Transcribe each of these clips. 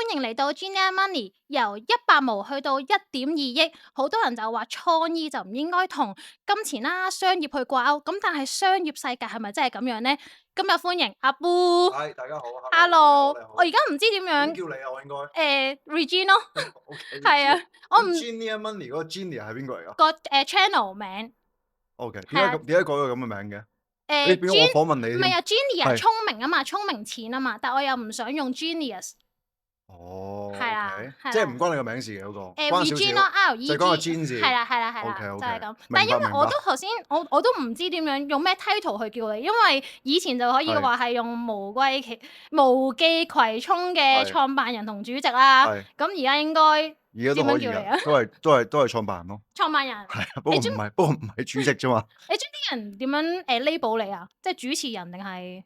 歡迎嚟到 Genius Money，由100毛去到1.2億，好多人就話創意就唔應該同金錢啦、商業去掛鈎，咁但係商業世界係咪真係咁樣呢？今日歡迎阿 Boo。係，大家好 Hello，你好。我而家唔知點樣點叫你啊？我應該Regine 咯， OK 係啊，我唔 Genius Money 嗰個 Genius 係邊個嚟㗎個channel 名？OK，係啊，點解改個咁嘅名嘅？你變咗我訪問你添。唔係啊，Genius 係。聰明啊嘛，聰明錢啊嘛，但我又唔想用 Genius，哦係啦，OK，係啦。即係唔關你個名事嘅嗰個，關少 Regine 咯少， ，REG 就係講個 Gene 字。係啦係啦係啦， OK 就 OK，係咁。但係明白明白。因為我都頭先我都唔知點樣用咩 title 去叫你，因為以前就可以係話係用無記葵涌嘅係創辦人同主席啦。係，咁而家應該而家都點可以㗎，樣叫你啊？都係創辦人咯。創辦人，係啊，你中不過唔係主席啫嘛。你中啲人點樣label 你啊？即係主持人定係？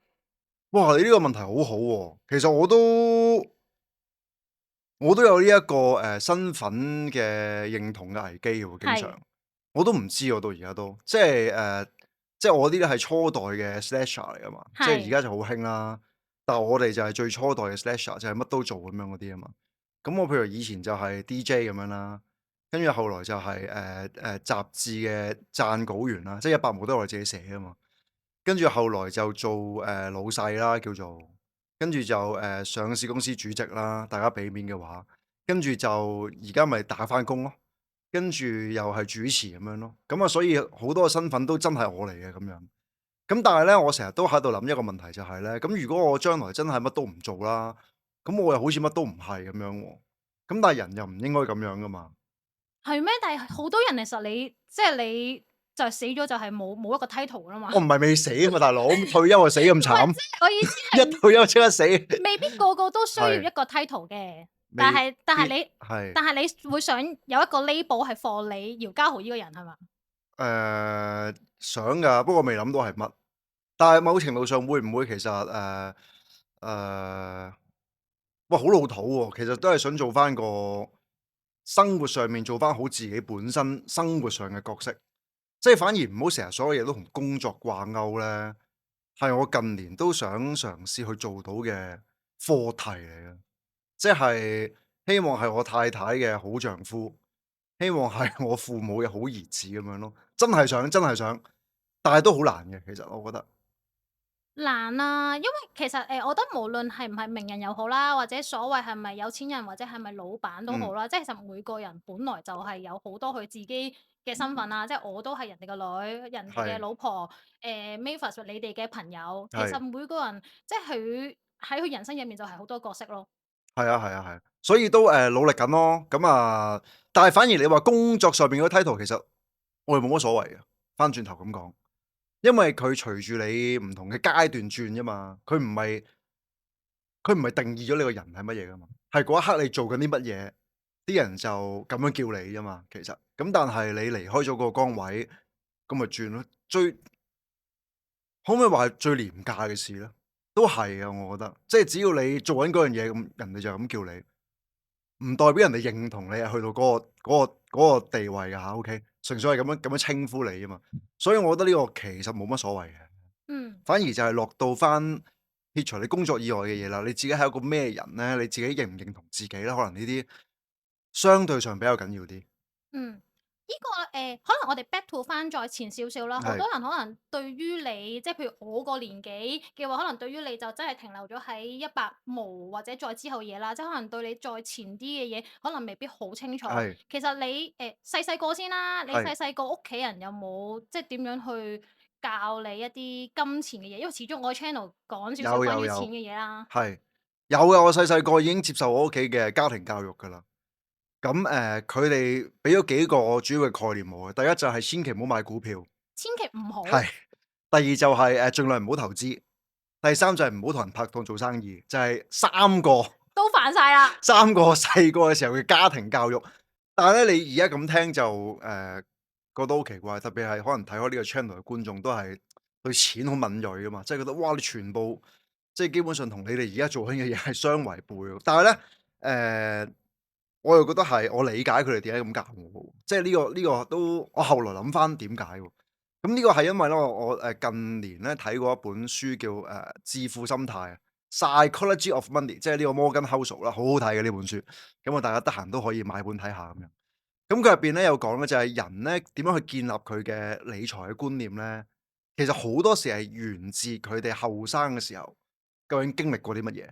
哇！你呢個問題好好喎，其實我都有呢一個身份嘅認同嘅危機喎，經係常我都唔知，我到而家都即係我啲咧係初代嘅 slasher 嚟噶嘛，即係而係家就好興啦。但係我哋就係最初代嘅 slasher，就係乜都做咁樣嗰啲啊嘛。咁我譬如以前就係 DJ 咁樣啦，跟住後來就係雜誌嘅撰稿員啦，即係100毛都係我哋自己寫啊嘛。跟住後來就做老細啦，叫做，跟住就上市公司主席啦，大家俾面嘅話，跟住就而家咪打翻工咯，跟住又係主持咁樣咯，咁啊所以好多個身份都真係我嚟嘅咁樣，咁但係咧我成日都喺度諗一個問題就係咧，咁如果我將來真係乜都唔做啦，咁我又好似乜都唔係咁樣喎，咁但係人又唔應該咁樣噶嘛。係咩？但係好多人其實你就係死咗就係冇一個 title 噶啦嘛。我唔係未死啊嘛，大佬，退休就死咁慘，我意思一退休即刻死，未必個個都需要係一個 title 嘅，但未係但係必你係。但係你會想有一個 label 係 for 你姚嘉豪呢個人係嘛？想㗎，不過未諗到係乜。但係某程度上會唔會其實哇好老土喎，其實都係想做翻個生活上面做翻好自己本身生活上嘅角色，即係反而唔好成日所有嘢都同工作掛鈎咧，係我近年都想嘗試去做到嘅課題嚟嘅，即係希望係我太太嘅好丈夫，希望係我父母嘅好兒子咁樣咯，真係想，但係都好難嘅，其實我覺得。難啊，因為其實我覺得無論係唔係名人又好啦，或者所謂係咪有錢人或者係咪老闆都好嗯，啦，即係其實每個人本來就係有好多佢自己嘅身份啦，即係我都係人哋個女、人哋嘅係老婆，Mavis 你哋嘅朋友，其實係。每個人即係佢喺佢人生入面就係好多角色咯。係啊係啊係啊，所以都努力緊咯。咁啊，但係反而你話工作上邊嗰啲 title，其實我哋冇乜所謂嘅。翻轉頭咁講，因為佢隨住你唔同嘅階段轉啫嘛，佢唔係定義咗你個人係乜嘢噶嘛，係嗰一刻你做緊啲乜嘢，啲人就咁樣叫你啫嘛。其實咁，但係你離開咗個崗位，咁咪轉咯。可唔可以話係最廉價嘅事咧？都係啊，我覺得，即係只要你做緊嗰樣嘢，咁人哋就咁叫你。唔代表人哋認同你係去到嗰個地位㗎吓，OK，純粹係咁樣稱呼你啫嘛。所以我覺得呢個其實冇乜所謂嘅，嗯。反而就係落到翻撇除你工作以外嘅嘢啦，你自己係一個咩人咧？你自己認唔認同自己咧？可能呢啲相對上比較緊要啲。嗯，呢個可能我哋 back to 翻再前少少啦。好係多人可能對於你，即係譬如我個年紀嘅話，可能對於你就真係停留咗喺100毛或者再之後嘢啦。即係可能對你再前啲嘅嘢，可能未必好清楚。係其實你細細個先啦，你係細細個屋企人有冇即係點樣去教你一啲金錢嘅嘢？因為始終我 channel 講少少關於錢有有有，嘅嘢啦。係有嘅。我細個已經接受我屋企嘅家庭教育㗎啦。咁佢哋俾咗幾個主要嘅概念我嘅。第一就係千祈唔好買股票。千祈唔好係，第二就係盡量唔好投資，第三就係唔好同人拍檔做生意，就係三個都犯晒啦。三個細個嘅時候嘅家庭教育。但係咧，你而家咁聽就覺得好奇怪，特別係可能睇開呢個 channel 嘅觀眾都係對錢好敏鋭噶嘛，即係覺得哇，你全部即係基本上同你哋而家做緊嘅嘢係相違背喎。但係咧我又覺得係我理解佢哋點解咁教我，即係呢個都我後來諗翻點解喎。咁呢個係因為咧，我近年咧睇過一本書叫《致富心態》啊， Psychology of Money，即係呢個摩根 Housel 啦，好好睇嘅呢本書。咁啊，大家得閒都可以買本睇下咁樣。咁佢入邊咧有講咧，就係人咧點樣去建立佢嘅理財嘅觀念咧，其實好多時係源自佢哋後生嘅時候，究竟經歷過啲乜嘢，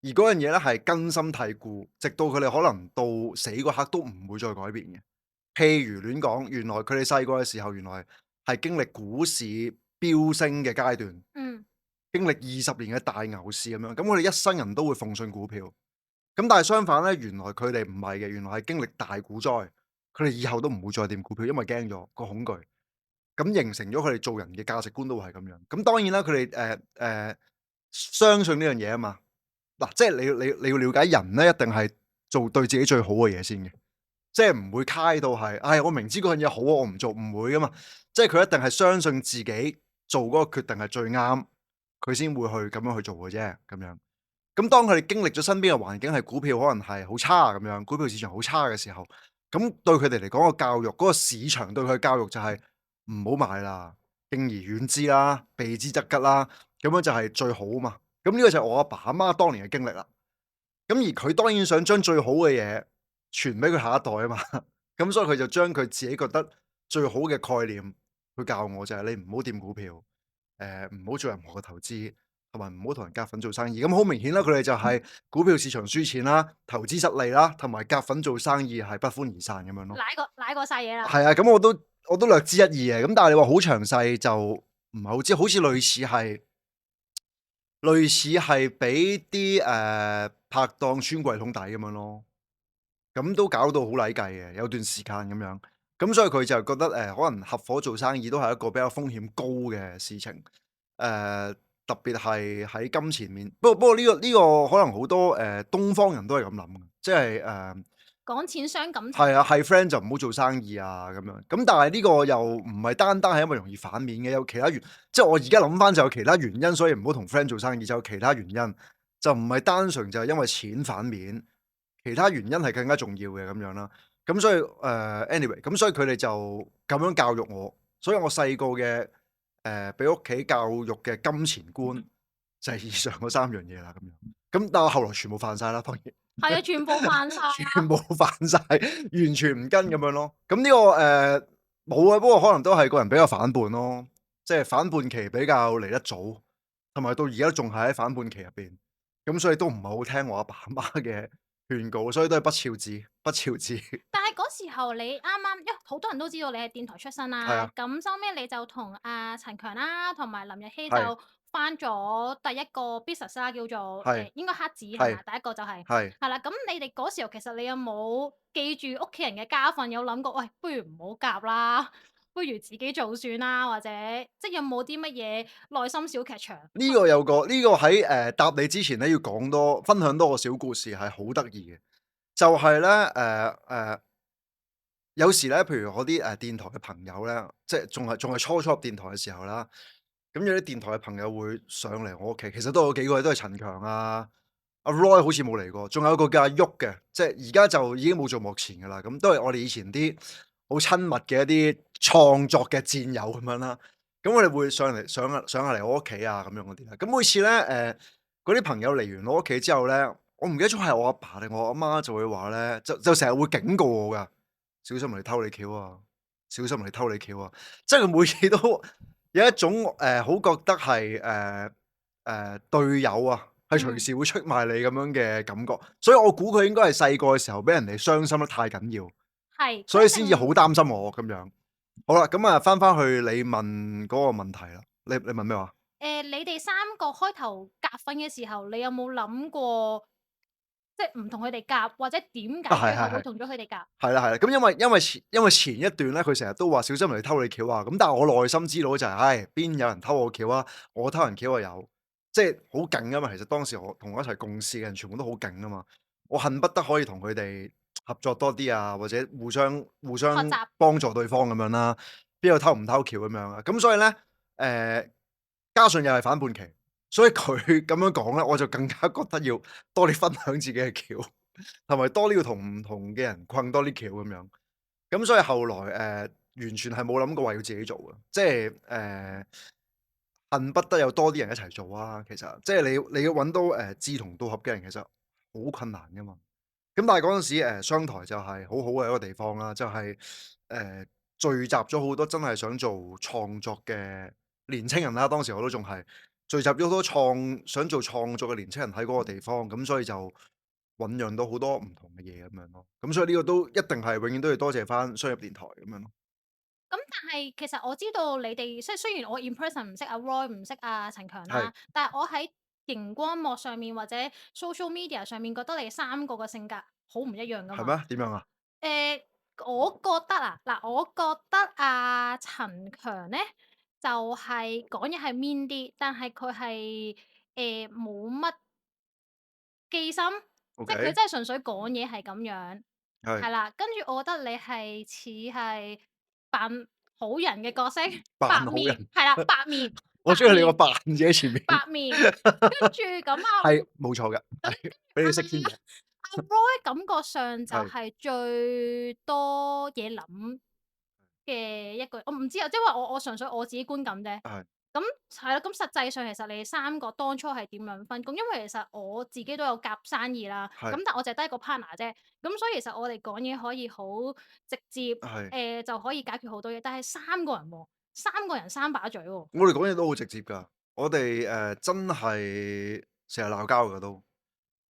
而嗰樣嘢咧係根深蒂固，直到佢哋可能到死嗰刻都唔會再改變嘅。譬如亂講，原來佢哋細個嘅時候，原來係經歷股市飆升嘅階段，嗯，經歷20年嘅大牛市咁樣，咁佢哋一生人都會奉信股票。咁但係相反咧，原來佢哋唔係嘅，原來係經歷大股災，佢哋以後都唔會再掂股票，因為驚咗個恐懼，咁形成咗佢哋做人嘅價值觀都會係咁樣。咁當然啦，佢哋相信呢樣嘢啊嘛。嗱，即係你要了解人咧，一定係做對自己最好嘅嘢先嘅。即係唔會揩到係，唉，我明知嗰樣嘢好啊，我唔做，唔會噶嘛。即係佢一定係相信自己做嗰個決定係最啱，佢先會去咁樣去做嘅啫，咁樣。咁當佢哋經歷咗身邊嘅環境係股票可能係好差咁樣，股票市場好差嘅時候，咁對佢哋嚟講個教育，嗰個市場對佢嘅教育就係唔好買啦，敬而遠之啦，避之則吉啦，咁樣就係最好啊嘛。咁呢個就係我阿爸阿媽當年嘅經歷啦。咁而佢當然想將最好嘅嘢傳俾佢下一代啊嘛，咁所以佢就將佢自己覺得最好嘅概念去教我，就係你唔好掂股票，唔好做任何嘅投資，同埋唔好同人夾份做生意。咁好明顯啦，佢哋就係股票市場輸錢啦，投資失利啦，同埋夾份做生意係不歡而散咁樣咯。舐過晒嘢啦。係啊，咁我都略知一二嘅，咁但係你話好詳細就唔係好知，好似類似係俾啲拍檔穿櫃桶底咁樣咯。咁都搞到好禮計嘅，有段時間咁樣。咁所以佢就覺得可能合夥做生意都係一個比較風險高嘅事情。特別係喺金錢面。不過呢個可能好多東方人都係咁諗嘅，即係講錢傷感情。係啊，係 friend 就唔好做生意啊咁樣。咁但係呢個又唔係單單係因為容易反面嘅，有其他即係我而家諗翻就有其他原因，所以唔好同 friend 做生意，就有其他原因，就唔係單純就係因為錢反面。其他原因係更加重要嘅咁樣啦，咁所以anyway，咁所以佢哋就咁樣教育我，所以我細個嘅俾屋企教育嘅金錢觀就係以上嗰三樣嘢啦，咁樣。咁但係我後來全部犯晒啦，當然係啊，全部犯晒。全部犯晒，完全唔跟咁樣咯。咁呢個冇啊，不過可能都係個人比較反叛咯，即係反叛期比較嚟得早，同埋到而家仲係喺反叛期入邊，咁所以都唔係好聽我阿爸阿媽嘅勸告，所以都係不肖子，不肖子。但係嗰時候你啱啱，因為好多人都知道你係電台出身啦，係啊，咁收尾你就同阿陳強啦，同埋林日曦係就翻咗第一個 business 啦，叫做係應該黑紙係係咪？第一個就係係。係啦。咁你哋嗰時候其實你有冇記住屋企人嘅家訓，有諗過喂，不如唔好夾啦，不如自己做算啦，或者即係有冇啲乜嘢內心小劇場？呢個喺答你之前咧，要分享多個小故事係好得意嘅，就係咧有時咧，譬如我啲電台嘅朋友咧，即係仲係初入電台嘅時候啦，咁有啲電台嘅朋友會上嚟我屋企，其實都有幾個都係陳強啊，阿 Roy 好似冇嚟過，仲有一個叫阿旭嘅，即係而家就已經冇做幕前噶啦，咁都係我哋以前啲好親密嘅一啲創作嘅戰友咁樣啦。咁我哋會上下嚟我屋企啊，咁樣嗰啲啦。咁每次咧嗰啲朋友嚟完我屋企之後咧，我唔記得咗係我阿爸定我阿媽就會話咧，就成日會警告我噶。小心人哋偷你橋啊！小心人哋偷你橋啊！即係佢每次都有一種好覺得係隊友啊，係隨時會出賣你咁樣嘅感覺，所以我估佢應該係細個嘅時候俾人哋傷心得太緊要，係，所以先至好擔心我咁樣。好啦，咁啊翻去你問嗰個問題啦，你問咩話？你哋三個開頭夾份嘅時候，你有冇諗過，即係唔同佢哋夾，或者點啊，解最後會同咗佢哋夾？係啦係啦，咁因為前一段咧，佢成日都話小心人哋偷你橋啊，咁但係我內心知道就係，唉，邊有人偷我橋啊？我偷人橋啊有，即係好勁啊嘛！其實當時我同我一齊共事嘅人全部都好勁啊嘛，我恨不得可以同佢哋合作多啲啊，或者互相學習。幫助對方咁樣啦，邊有偷唔偷橋咁樣啊？咁所以咧，加上又係反叛期，所以佢咁樣講咧，我就更加覺得要多啲分享自己嘅橋。同埋多啲要同唔同嘅人困多啲橋咁樣，咁所以後來完全係冇諗過話要自己做嘅，即係恨不得有多啲人一齊做啊，其實即係你要揾到志同道合嘅人，其實好困難噶嘛。咁但係嗰陣時商台就係好好嘅一個地方啦，就係聚集咗好多真係想做創作嘅年青人啦。當時我都仲係聚集咗好多想做創作嘅年青人喺嗰個地方，咁所以就醖釀到好多唔同嘅嘢咁樣咯。咁所以呢個都一定係永遠都要多謝翻商業電台咁樣咯。咁但係其實我知道你哋即係雖然我 in person 唔識阿 Roy 唔識阿陳強係啦，但係我喺熒光幕上面或者 social media 上面覺得你三個嘅性格好唔一樣噶嘛。係咩？點樣啊？誒，我覺得啊，嗱，我覺得阿陳強咧就係講嘢係 mean 啲，但係佢係冇乜機心，即係佢 OK，真係純粹講嘢係咁樣，係係啦。跟住我覺得你係似係扮好人嘅角色，白面，扮好人，係啦，白面，我中意你個白面，扮字喺前面，白面。跟住咁啊，係冇錯嘅，咁係俾你識先嘅，阿 Roy 感覺上就係係最多嘢諗嘅一個，我唔知啊，即係話我純粹我自己觀感啫。係咁係咯，咁實際上其實你哋三個當初係點樣分工？因為其實我自己都有夾生意啦，咁係但我就係得一個 partner 啫，咁所以其實我哋講嘢可以好直接，係。就可以解決好多嘢。但係三個人喎，三個人三把嘴喎。我哋講嘢都好直接㗎，我哋真係成日鬧交㗎都，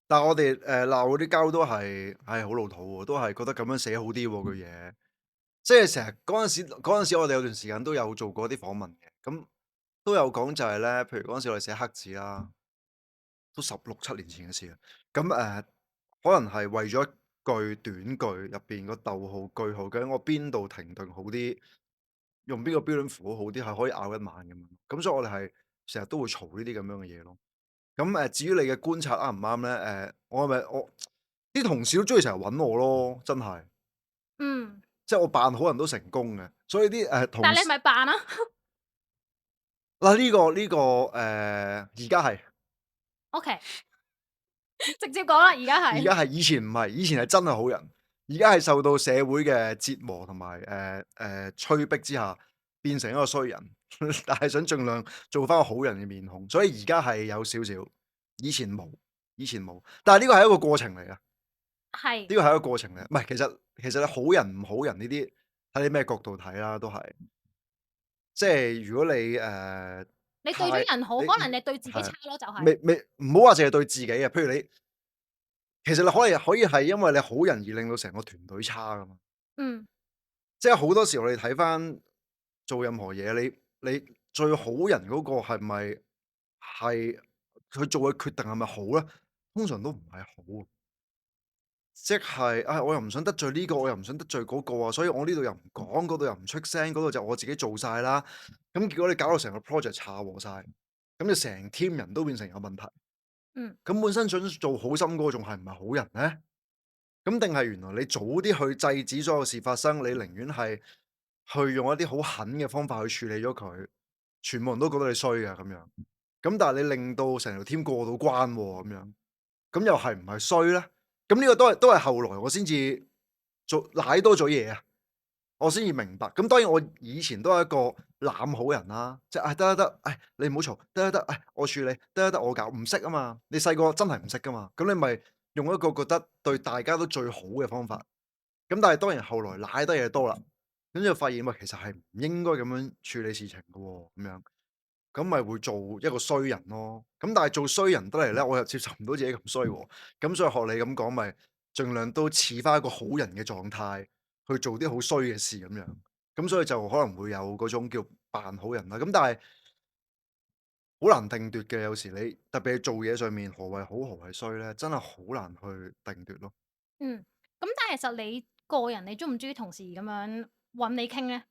但係我哋鬧嗰啲交都係好老土喎，都係覺得咁樣寫好啲喎句嘢，即係成日嗰陣時我哋有段時間都有做過啲訪問嘅，咁都有講就係咧，譬如嗰陣時我哋寫黑字啦，都16、17年前嘅事啦，咁可能係為咗一句短句入邊個逗號句號，究竟我邊度停頓好啲，用邊個標準符號好啲，係可以拗一晚咁樣。咁所以我哋係成日都會嘈呢啲咁樣嘅嘢咯。咁至於你嘅觀察啱唔啱咧？我啲同事都中意成日揾我咯，真係，嗯，即係我扮好人都成功嘅。所以啲但係你係同事咪扮啊嗱呢個而家係。？OK，直接講啦，而家係。而家係，以前唔係，以前係真係好人，而家係受到社會嘅折磨同埋催逼之下，變成一個衰人，但係想盡量做翻個好人嘅面孔，所以而家係有少少，以前冇，以前冇，但係呢個係一個過程嚟嘅，呢係。個係一個過程嚟，唔係其實你好人唔好人呢啲睇你咩角度睇啦，都係，即係如果你你對太咗人好，你可能你對自己係差咯，就係。未唔好話淨係對自己啊，譬如你。其實你可以係因為你好人而令到成個團隊差噶嘛，嗯，即係好多時候你睇翻做任何嘢，你最好人嗰個係佢做嘅決定係咪好咧？通常都唔係好，即係我又唔想得罪呢個，我又唔想得罪嗰個啊，所以我呢度又唔講，嗰度又唔出聲，嗰度就我自己做晒啦。咁結果你搞到成個 project 查和晒，咁就成 team 人都變成有問題。嗯，咁本身想做好心嗰個仲係唔係好人咧？咁定係原來你早啲去制止所有事發生，你寧願係去用一啲好狠嘅方法去處理咗佢，全部人都覺得你衰嘅咁樣。咁但係你令到成條 team 過到關喎咁樣，咁又係唔係衰咧？咁呢個都係後來我先至做舐多咗嘢啊，我先至明白。咁當然我以前都係一個濫好人啦，即係得，你唔好嘈，得，我處理，得我搞，唔識啊嘛。你細個真係唔識噶嘛，咁你咪用一個覺得對大家都最好嘅方法。咁但係當然後來舐得嘢多啦，咁就發現喂，其實係唔應該咁樣處理事情嘅喎，咁樣。咁咪會做一個衰人咯。咁但係做衰人得嚟咧，我又接受唔到自己咁衰喎。咁所以學你咁講，咪盡量都似翻一個好人嘅狀態，去做啲好衰嘅事咁樣。咁所以就可能會有嗰種叫扮好人啦。咁但係好難定奪嘅，有時你特別係做嘢上面，何為好，何為衰咧，真係好難去定奪咯。嗯。咁但係其實你個人，你中唔中意同事咁樣揾你傾咧？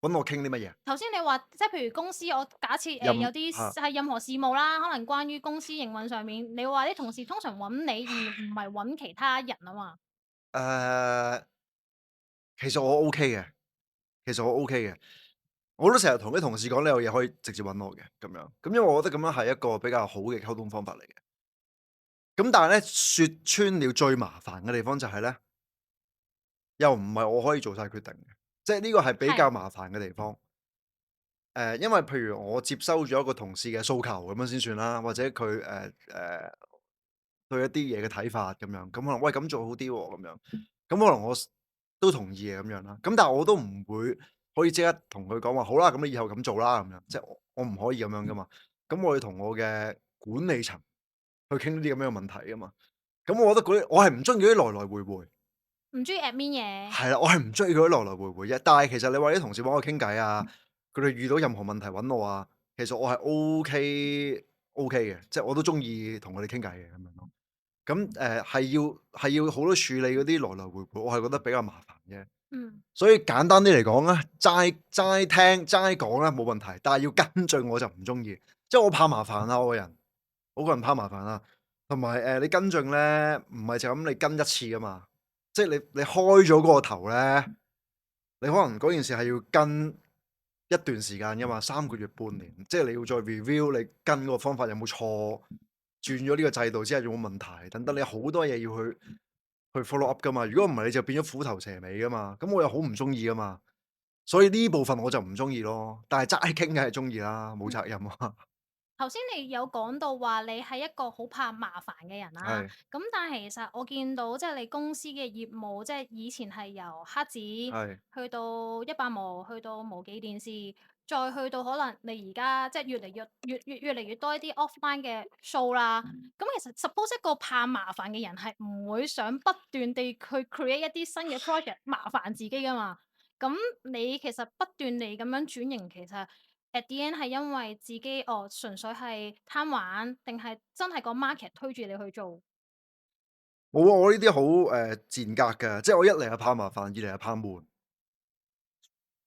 揾我傾啲乜嘢？頭先你話即係譬如公司，我假設有啲嚇係任何事務啦，可能關於公司營運上面，你話啲同事通常揾你，而唔係揾其他人啊嘛。誒，其實我 OK 嘅，其實我 OK 嘅。我都成日同啲同事講，你有嘢可以直接揾我嘅，咁樣。咁因為我覺得咁樣係一個比較好嘅溝通方法嚟嘅。咁但係咧，說穿了最麻煩嘅地方就係咧，又唔係我可以做晒決定嘅，即係呢個係比較係。麻煩嘅地方。因為譬如我接收咗一個同事嘅訴求咁樣先算啦，或者佢對一啲嘢嘅睇法咁樣，咁可能喂咁做好啲喎咁樣，咁可能我都同意嘅咁樣啦。咁但係我都唔會可以即刻同佢講話好啦，咁你以後咁做啦咁樣，即係我唔可以咁樣噶嘛。咁我要同我嘅管理層去傾呢啲咁樣嘅問題噶嘛。咁我覺得嗰啲我係唔中意嗰啲來來回回。唔中意 admin 嘢。係啦，我係唔中意佢啲來來回回嘅。但係其實你話啲同事揾我傾偈啊，佢哋遇到任何問題揾我啊，其實我係 OK 嘅，即係我都中意同佢哋傾偈嘅咁樣咯。咁係要好多處理嗰啲來來回回，我係覺得比較麻煩嘅。嗯。所以簡單啲嚟講咧，齋聽齋講咧冇問題，但係要跟進我就唔中意，即係我怕麻煩啊，我個人怕麻煩啊。同埋你跟進咧，唔係就咁你跟一次噶嘛，即係你開咗嗰個頭咧，你可能嗰件事係要跟一段時間噶嘛，3個月、半年，即係你要再 review 你跟嗰個方法有冇錯，轉咗呢個制度之後有冇問題等等，你好多嘢要去 follow up 噶嘛。如果唔係你就變咗虎頭蛇尾噶嘛，咁我又好唔中意噶嘛。所以呢部分我就唔中意咯，但係齋傾梗係中意啦，冇責任啊。頭先你有講到話你係一個好怕麻煩嘅人啦，係咁但係其實我見到即係你公司嘅業務，即係以前係由黑紙係去到100毛，去到無記電視，再去到可能你而家即係越嚟越多一啲 offline 嘅 show 啦。咁其實 suppose 一個怕麻煩嘅人係唔會想不斷地去 create 一啲新嘅 project 麻煩自己噶嘛。咁你其實不斷地咁樣轉型，其實 at the end 係因為自己純粹係貪玩，定係真係個 market 推住你去做？冇啊，我呢啲好賤格嘅，即係我一嚟係怕麻煩，二嚟係怕悶。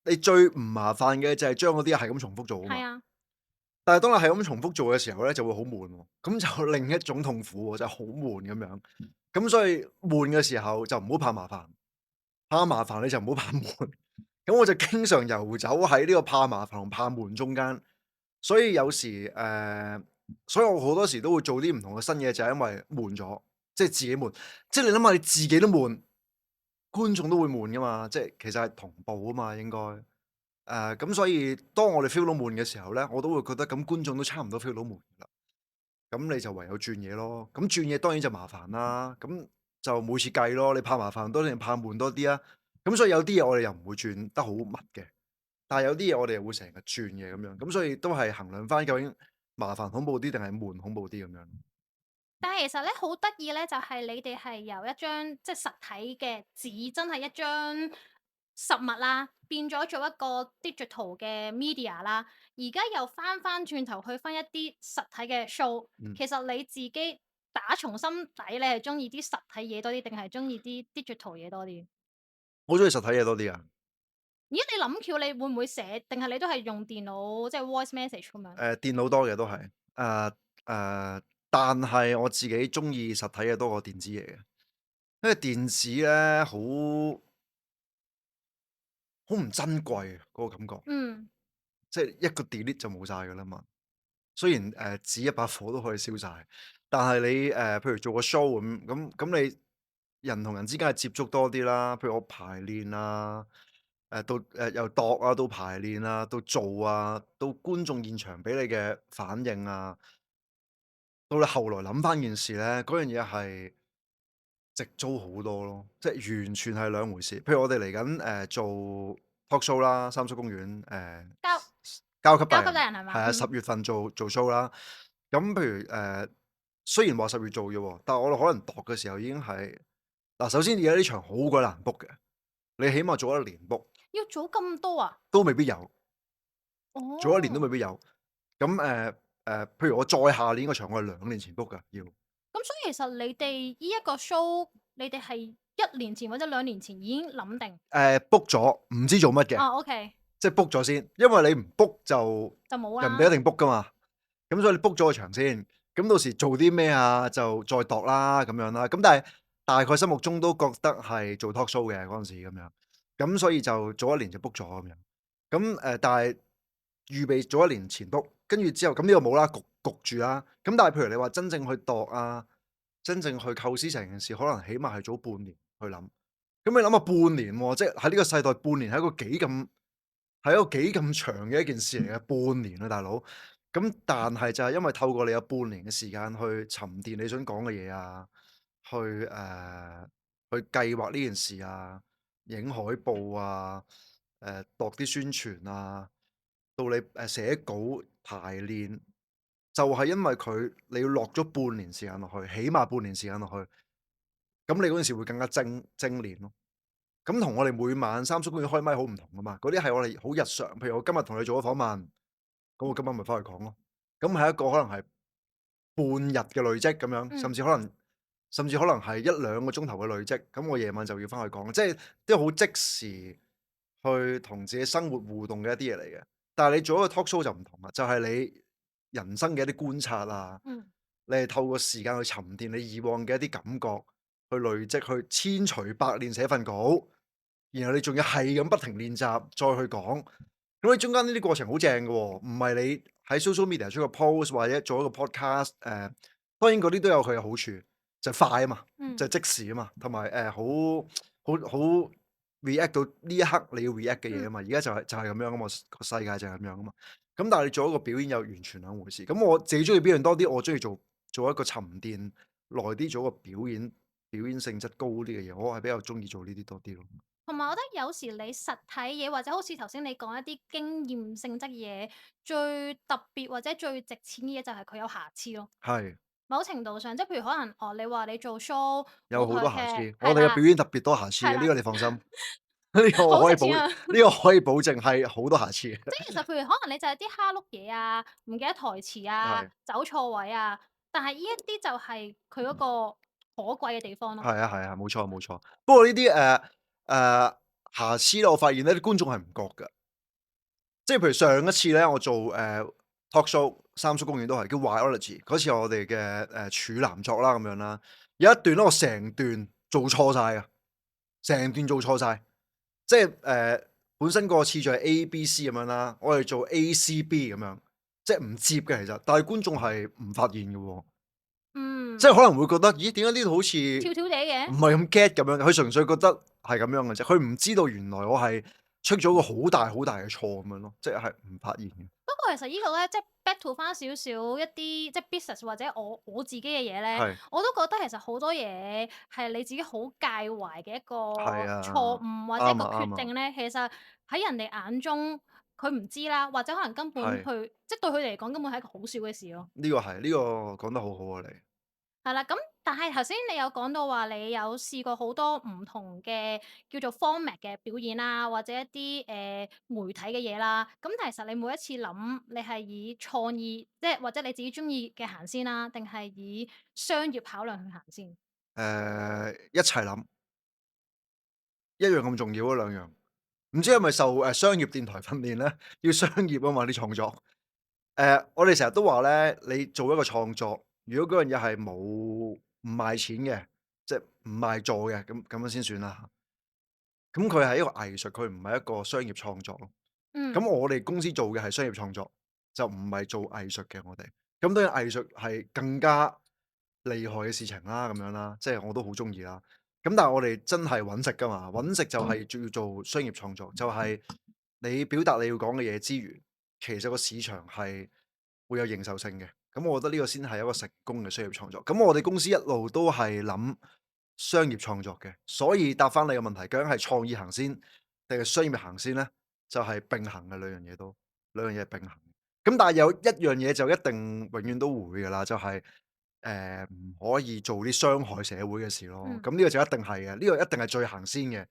你最唔麻煩嘅就係將嗰啲嘢係咁重複做啊嘛。係啊。但係當你係咁重複做嘅時候咧，就會好悶喎，咁就另一種痛苦喎，就係好悶咁樣。咁所以悶嘅時候就唔好怕麻煩，怕麻煩你就唔好怕悶。咁我就經常遊走喺呢個怕麻煩同怕悶中間，所以有時所以我好多時都會做啲唔同嘅新嘢，就係因為悶咗，即係自己悶。即係你諗下，你自己都悶，觀眾都會悶噶嘛，即係其實係同步啊嘛，應該。咁所以當我哋 feel 到悶嘅時候咧，我都會覺得咁觀眾都差唔多 feel 到悶㗎啦，咁你就唯有轉嘢咯。咁轉嘢當然就麻煩啦，咁就每次計咯。你怕麻煩多啲定怕悶多啲啊？咁所以有啲嘢我哋又唔會轉得好密嘅，但係有啲嘢我哋又會成日轉嘅咁樣，咁所以都係衡量翻究竟麻煩恐怖啲定係悶恐怖啲咁樣。但係其實咧好得意咧，就係你哋係由一張即係實體嘅紙，真係一張實物啦，變咗做一個 digital 嘅 media 啦。而家又翻轉頭去翻一啲實體嘅 show。嗯，其實你自己打從心底，你係中意啲實體嘢多啲，定係中意啲 digital 嘢多啲？我中意實體嘢多啲啊。咦，你諗橋你會唔會寫？定係你都係用電腦即係 voice message 咁樣？電腦多嘅都係，誒，但係我自己中意實體嘅多過電子嘢嘅，因為電子咧好唔珍貴啊，嗰個感覺，嗯。即係一個 delete 就冇晒㗎啦嘛。雖然紙一把火都可以燒晒，但係你譬如做個 show 咁你人同人之間係接觸多啲啦。譬如我排練啊，到由度啊，到排練啊，到做啊，到觀眾現場俾你嘅反應啊，到你後來諗翻件事咧，嗰樣嘢係直租好多咯，即係完全係兩回事。譬如我哋嚟緊做 talk show 啦，三叔公園交交給大人，交給大人係嘛？係啊，十嗯。月份做 show 啦。咁譬如雖然話10月做嘅喎，但係我哋可能度嘅時候已經係嗱，首先而家呢場好鬼難 book 嘅，你起碼做一年 book 要早咁多啊？都未必有，做一年都未哦。必有。咁譬如我再下年個場，我係2年前 book 㗎要。咁所以其實你哋呢一個 show，你哋係1年前或者2年前已經諗定？book 咗，唔知做乜嘅，哦，OK。即係 book 咗先，因為你唔 book 就就冇啦。人哋一定 book 噶嘛。咁所以你 book 咗個場先，咁到時做啲咩啊，就再度啦咁樣啦。咁但係大概心目中都覺得係做 talk show 嘅嗰陣時咁樣，咁所以就早一年就 book 咗咁樣。咁但係預備早一年前 book，跟住之後咁呢個冇啦，焗住啦。咁但係譬如你話真正去度啊，真正去構思成件事，可能起碼係早半年去諗。咁你諗下半年喎，即係喺呢個世代半年係一個幾咁係一個幾咁長嘅一件事嚟嘅，半年啊大佬。咁但係就係因為透過你有半年嘅時間去沉澱你想講嘅嘢啊，去去計劃呢件事啊，影海報啊，度啲宣傳啊，到你寫稿排練，就係因為佢你要落咗半年時間落去，起碼半年時間落去，咁你嗰陣時會更加精練咯。咁同我哋每晚三叔公園開咪好唔同噶嘛，嗰啲係我哋好日常，譬如我今日同你做咗訪問，咁我今晚咪翻去講咯。咁係一個可能係半日嘅累積咁樣，嗯。甚至可能係1、2個鐘頭嘅累積，咁我夜晚就要翻去講，即係都好即時去同自己生活互動嘅一啲嘢嚟嘅。但係你做一個 talk show 就唔同啦，就係你人生嘅一啲觀察啊，嗯。你係透過時間去沉澱你以往嘅一啲感覺，去累積，去千錘百煉寫份稿，然後你仲要係咁不停練習再去講。咁你中間呢啲過程好正嘅喎，唔係你喺 social media 出個 post 或者做一個 podcast，當然嗰啲都有佢嘅好處，就係快啊嘛，就嗯。係即時啊嘛，同埋好 react 到呢一刻你要 react 嘅嘢啊嗯。嘛，而家就係咁樣啊嘛，個世界就係咁樣啊嘛。咁但係你做一個表演又完全兩回事。咁我自己中意表現多啲，我中意做一個沉澱耐啲，做一個表演性質高啲嘅嘢，我係比較中意做呢啲多啲咯。同埋我覺得有時你實體嘢或者好似頭先你講一啲經驗性質嘢，最特別或者最值錢嘅嘢就係佢有瑕疵咯。係，某程度上，即係譬如可能你話你做 show 舞有好台劇多瑕疵，我哋嘅係啦，表演特別多瑕疵嘅，呢係啦，個你放心。呢個我可以保呢好值錢啊！個可以保證係好多瑕疵嘅。即係其實譬如可能你就係啲蝦碌嘢啊，唔記得台詞啊，係，走錯位啊，但係呢一啲就係佢嗰個可貴嘅地方咯。係啊係啊，冇錯冇錯。不過呢啲瑕疵咧，我發現咧啲觀眾係唔覺㗎。即係譬如上一次咧，我做talk show，三叔公園都係叫 Biology 嗰次我哋嘅處男作啦咁樣啦，有一段咧我成段做錯晒㗎，成段做錯晒。即係本身個次序係 A、B、C 咁樣啦，我哋做 A、C、B 咁樣，即係唔接嘅其實，但係觀眾係唔發現嘅喎，即嗯，係可能會覺得，咦點解呢度好似跳跳地嘅。唔係咁 get 咁樣嘅？佢純粹覺得係咁樣嘅啫，佢唔知道原來我係出咗個好大好大嘅錯咁樣咯，即係唔發現嘅。不過其實呢個咧，即係 back to 翻少少一啲即係 business 或者我自己嘅嘢咧，係我都覺得其實好多嘢係你自己好介懷嘅一個係錯啊，誤或者一個啱啊啱啊，決定咧，其實喺人哋眼中佢唔知啦，或者可能根本係佢即係對佢哋嚟講根本係一個好少嘅事咯。呢個講得好好啊你，係啦，咁但係頭先你有講到話，你有試過好多唔同嘅叫做 format 嘅表演啦，或者一啲媒體嘅嘢啦。咁但係其實你每一次諗，你係以創意，即係或者你自己中意嘅行先啦，定係以商業考量去行先？一齊諗，一樣咁重要嗰兩樣，唔知係咪受商業電台訓練咧？要商業啊嘛啲創作。我哋成日都話咧，你做一個創作，如果嗰樣嘢係冇唔賣錢嘅，即係唔賣座嘅，咁樣先算啦。咁佢係一個藝術，佢唔係一個商業創作咯。咁嗯。我哋公司做嘅係商業創作，就唔係做藝術嘅我哋。咁當然藝術係更加厲害嘅事情啦，咁樣啦，即係我都好中意啦。咁但係我哋真係揾食噶嘛，揾食就係要做商業創作，就係你表達你要講嘅嘢之餘，其實個市場係會有認受性嘅。咁我覺得呢個先係一個成功嘅商業創作。咁我哋公司一路都係諗商業創作嘅，所以答翻你嘅問題，究竟係創意行先定係商業行先咧？就係並行嘅兩樣嘢都，兩樣嘢係並行。咁但係有一樣嘢就一定永遠都會㗎啦，就係唔可以做啲傷害社會嘅事咯。嗯。咁呢個就一定係嘅，呢個一定係最行先嘅。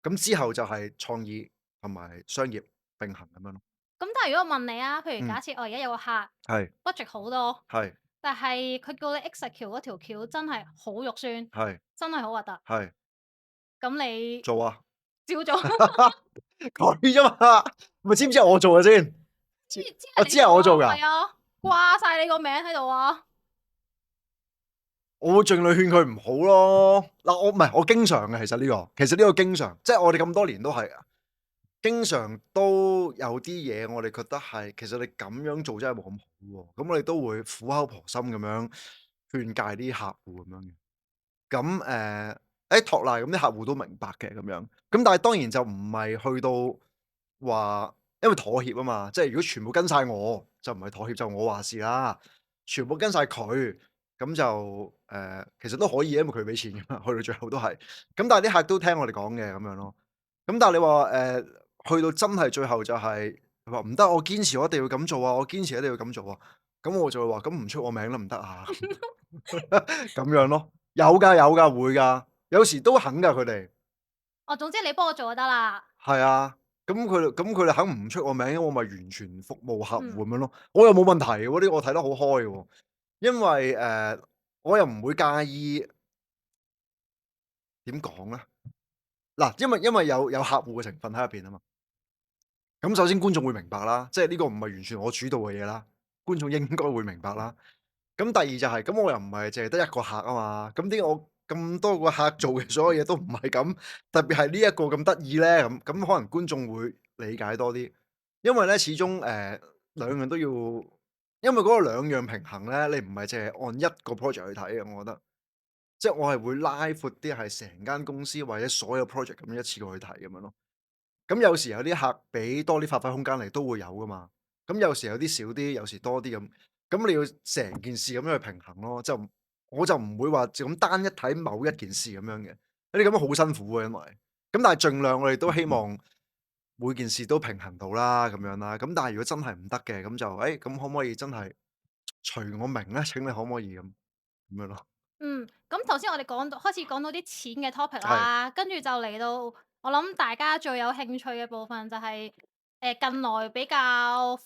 咁之後就係創意同埋商業並行咁樣咯。咁但係如果我問你啊，譬如嗯，假設我而家有個客 係 budget 好多，係但係佢叫你 execute 嗰條橋真係好肉酸，係真係好核突，係，咁你做啊！照做？佢啫嘛，咪知唔知係我做嘅先？知我知係係你做啊，我做㗎。係啊，掛晒你個名喺度啊！我會盡量勸佢唔好咯。嗱，我唔係，我經常嘅，其實呢個經常，即係我哋咁多年都係啊，經常都有啲嘢我哋覺得係，其實你咁樣做真係冇咁好喎。咁我哋都會苦口婆心咁樣勸誡啲客戶咁樣嘅。咁托賴咁啲客戶都明白嘅咁樣。咁但係當然就唔係去到話因為妥協啊嘛，即係如果全部跟晒我，就唔係妥協，就我話事啦。全部跟晒佢，咁就其實都可以，因為佢俾錢㗎嘛，去到最後都係。咁但係啲客都聽我哋講嘅咁樣咯。咁但係你話去到真係最後就係佢話唔得，我堅持我一定要咁做啊，我堅持一定要咁做啊。咁我就會話：咁唔出我名得唔得啊？咁樣咯，有㗎有㗎，會㗎，有時都肯㗎佢哋。哦，總之你幫我做就得啦。係啊，咁佢哋肯唔出我名，我咪完全服務客戶嗯，咁樣咯。我又冇問題嘅喎，啲我睇得好開嘅喎，因為我又唔會介意點講咧。嗱，因為有客戶嘅成分喺入邊啊嘛。咁首先觀眾會明白啦，即係呢個唔係完全我主導嘅嘢啦，觀眾應該會明白啦。咁第二就係，咁我又唔係淨係得一個客啊嘛，咁點解我咁多個客做嘅所有嘢都唔係咁，特別係呢一個咁得意咧？咁可能觀眾會理解多啲，因為咧始終兩樣都要，因為嗰個兩樣平衡咧，你唔係淨係按一個 project 去睇嘅，我覺得，即係我係會拉闊啲，係成間公司或者所有 project 咁樣一次過去睇咁樣咯。咁有時有啲客俾多啲發揮空間嚟都會有噶嘛，咁有時有啲少啲，有時多啲咁，咁你要成件事咁樣去平衡咯，我就唔會話就咁單一睇某一件事咁樣嘅，你咁樣好辛苦嘅，因為咁但係盡量我哋都希望每件事都平衡到啦，咁樣啦，咁但係如果真係唔得嘅，咁就咁可唔可以真係隨我名咧？請你可唔可以咁樣咯？嗯，咁頭先我哋開始講到啲錢嘅 topic 係啦，跟住就嚟到我諗大家最有興趣嘅部分就係、近來比較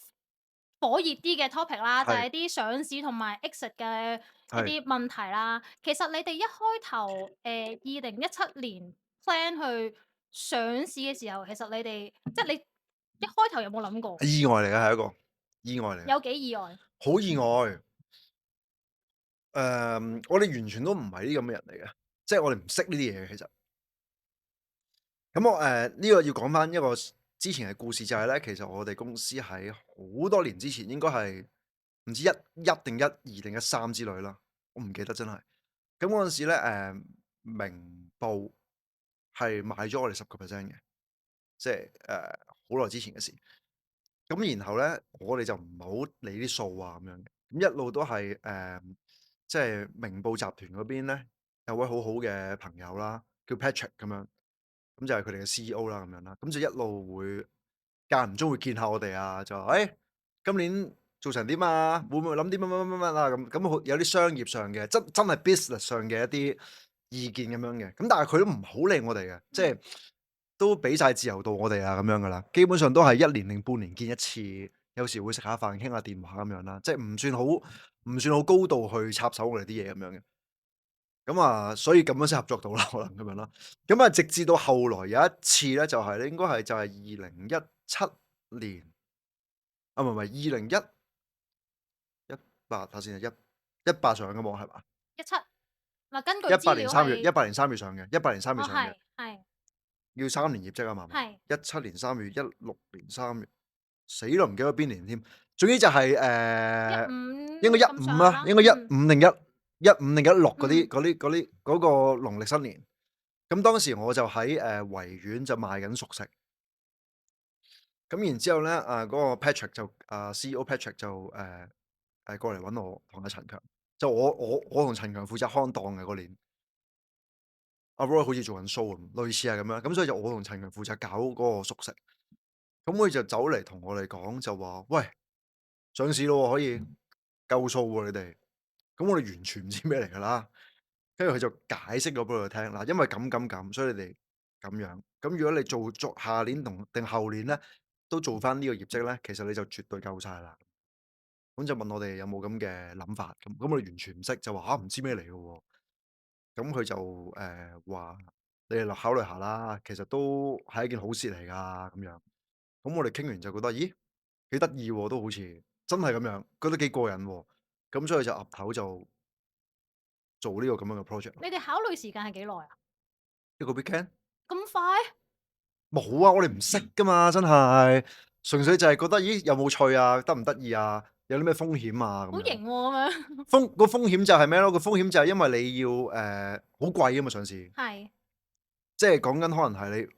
火熱啲嘅 topic 啦，就係係啲上市同埋 exit 嘅一係。啲問題啦。其實你哋一開頭2017年 plan 去上市嘅時候，其實你哋即係你一開頭有冇諗過？意外嚟嘅，係一個意外嚟嘅，有幾意外？好意外。我哋完全都唔係啲咁嘅人嚟嘅，即係我哋唔識呢啲嘢嘅其實。咁我呢個要講翻一個之前嘅故事，就係咧，其實我哋公司喺好多年之前，應該係唔知一定12定13之類啦，我唔記得真係。咁嗰陣時咧，明報係買咗我哋10%嘅，即係好耐之前嘅事。咁然後咧，我哋就唔係好理啲數啊咁樣嘅，咁一路都係即係明報集團嗰邊咧，有位好好嘅朋友啦，叫 Patrick 咁樣，咁就係佢哋嘅 CEO 啦咁樣啦，咁就一路會間唔中會見下我哋啊，就話：今年做成點啊？會唔會諗啲乜啊？咁好有啲商業上嘅，真係 business 上嘅一啲意見咁樣嘅，咁但係佢都唔好理我哋嘅，即係都俾晒自由度我哋啊咁樣噶啦，基本上都係1年定半年見一次，有時會食下飯傾下電話咁樣啦，即係唔算好高度去插手我哋啲嘢咁樣嘅。咁啊，所以咁樣先合作到啦，可能咁樣啦。咁啊，直至到後來有一次咧，就係咧，應該係就係2017年，啊唔係2018，睇先啊，18上嘅嘛係嘛17嗱，根據資？18年3月料係18年3月上嘅18年3月哦，上嘅，係要3年業績啊嘛係嘛係？17年3月、16年3月，死啦唔記得咗邊年添。總之就係應該15咁上15啦，下啦，應該15定15定16嗰啲嗯，嗰個農曆新年。咁當時我就喺維園就賣緊熟食，咁然之後咧，嗰個 Patrick 就CEO Patrick 就過嚟揾我同阿陳強，就我同陳強負責看檔嘅嗰年，阿 Roy 好似做緊 show 咁，類似係咁樣，咁所以就我同陳強負責搞嗰個熟食，咁佢就走嚟同我哋講就話：喂，上市咯喎，可以夠數喎你哋，咁我哋完全唔知咩嚟㗎啦。跟住佢就解釋咗俾我哋聽，嗱，因為咁，所以你哋咁樣。咁如果你做下年同定後年咧，都做翻呢個業績咧，其實你就絕對夠晒啦。咁就問我哋有冇咁嘅諗法，咁我哋完全唔識，就話唔知咩嚟嘅喎。咁佢就話你哋考慮下啦，其實都係一件好事嚟㗎咁樣。咁我哋傾完就覺得，咦，幾得意喎，都好似真係咁樣，覺得幾過癮喎。咁所以就岌頭就做呢個咁樣嘅 project 咯。你哋考慮時間係幾耐啊？一個 weekend。咁快？冇啊，我哋唔識噶嘛，真係，純粹就係覺得，咦，有冇趣啊，得唔得意啊，有啲咩風險啊咁樣。好型喎咁樣。個風險就係咩咯？個風險就係因為你要好貴啊嘛上市，係，即係講緊可能係你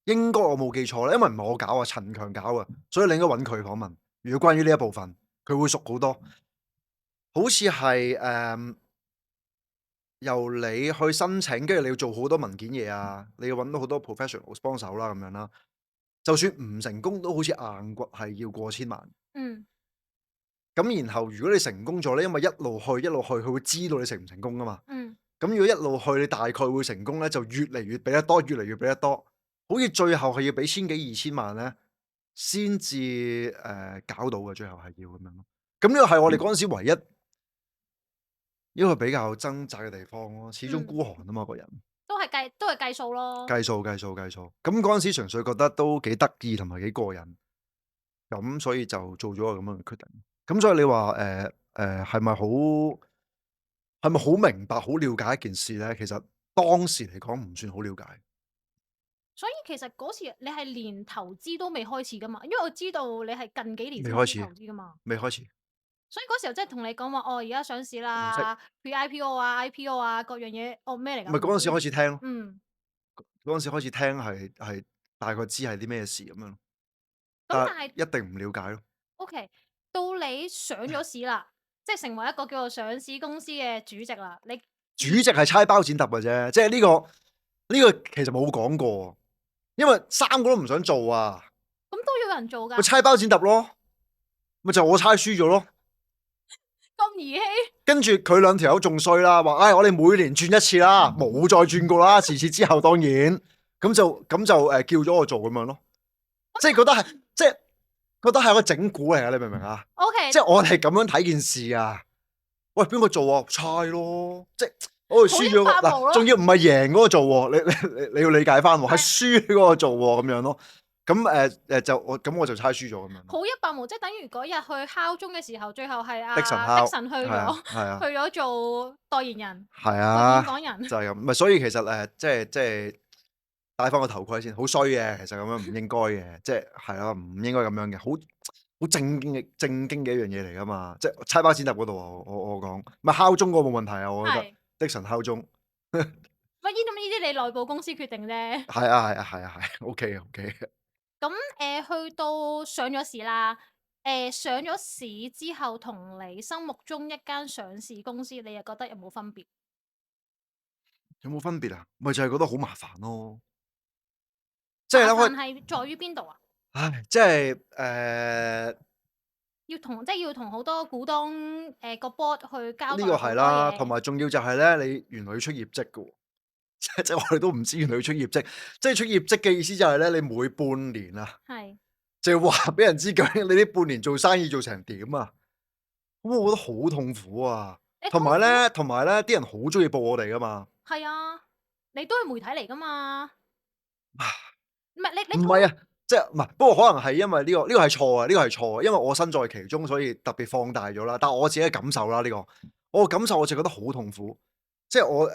應該我冇記錯啦，因為唔係我搞啊，陳強搞啊，所以你應該揾佢訪問。如果關於呢一部分，佢會熟好多。好似係由你去申請，跟住你要做好多文件嘢啊，你要揾到好多 professionals 幫手啦，咁樣啦。就算唔成功，都好似硬骨係要過千萬。嗯，咁然後如果你成功咗咧，因為一路去一路去，佢會知道你成唔成功噶嘛。嗯，咁如果一路去，你大概會成功咧，就越嚟越俾得多，越嚟越俾得多。好似最後係要俾千幾二千萬咧，先至搞到嘅，最後係要咁樣咯。咁呢個係我哋嗰陣時唯一一個比較掙扎嘅地方咯。始終嗯，孤寒啊嘛，個人都係計數咯。計數計數計數。咁嗰陣時純粹覺得都幾得意同埋幾過癮，咁所以就做咗個咁樣嘅決定。咁所以你話係咪好明白、好了解一件事咧？其實當時嚟講唔算好了解，所以其實嗰時你係連投資都未開始噶嘛，因為我知道你係近幾年先開始投未開始，資噶嘛。未開始，所以嗰時候即係同你講話，哦，而家上市唔識。啦，pre-IPO 啊、IPO 啊，各樣嘢，哦咩嚟㗎？咪嗰陣時開始聽咯，嗯，嗰陣時開始聽係大概知係啲咩事咁樣咯，但係咁但係 一定唔了解咯。OK，到你上咗市啦，即係成為一個叫做上市公司嘅主席啦，你主席係猜包剪揼嘅啫，即係呢個其實冇講過，因為三個都唔想做啊，咁都有人做㗎，咪猜包剪揼咯，咪就我猜輸咗咯。咁兒戲，跟住佢兩條友仲衰啦，話唉我哋每年轉一次啦，冇再轉過啦。自此之後當然咁就叫咗我做咁樣咯，即係覺得係即係覺得係個整蠱嚟嘅，你明唔明啊？OK，即係我係咁樣睇件事啊！喂，邊個做啊？猜咯，即係我哋輸咗好一百毛咯嗱，仲要唔係贏嗰個做喎，你要理解翻喎，係輸嗰個做喎，咁樣咯。咁我就猜輸咗咁樣。好一百毛，即係等於嗰日去敲鐘嘅時候，最後係的神敲，的神去係啊咗，係啊去咗做代言人，係代啊，演講人。就係咁。咪所以其實即係戴翻個頭盔先，好衰嘅，其實咁樣唔應該嘅，即係咯，唔應該咁樣嘅，好正經嘅一樣嘢嚟噶嘛，即係猜包剪揼嗰度啊，我講，咪敲鐘嗰個冇問題啊，我覺得係，的神敲鐘。乜呢啲你內部公司決定啫。係啊係啊係啊係，OK 嘅 OK 嘅。咁去到上咗市啦，上咗市之後，同你心目中一間上市公司，你又覺得有冇分別？有冇分別啊？咪就係覺得好麻煩咯，即係麻咧煩係在於邊度啊？唉，即係要同好多股東個 board 去交呢個代好多係啦，同嘢。埋仲要就係咧，你原來要出業績嘅喎，即係我哋都唔知原來要出業績，即係出業績嘅意思就係咧，你每半年啊，係，就係話俾人知究竟你呢半年做生意做成點啊，咁我覺得好痛苦啊，你同埋咧啲人好中意報我哋噶嘛，係啊，你都係媒體嚟㗎嘛？唔係你唔係啊，即係唔係？不過可能係因為呢個係錯啊，呢個係錯啊，因為我身在其中，所以特別放大咗啦。但係我自己嘅感受啦，呢個我嘅感受我就覺得好痛苦，即係我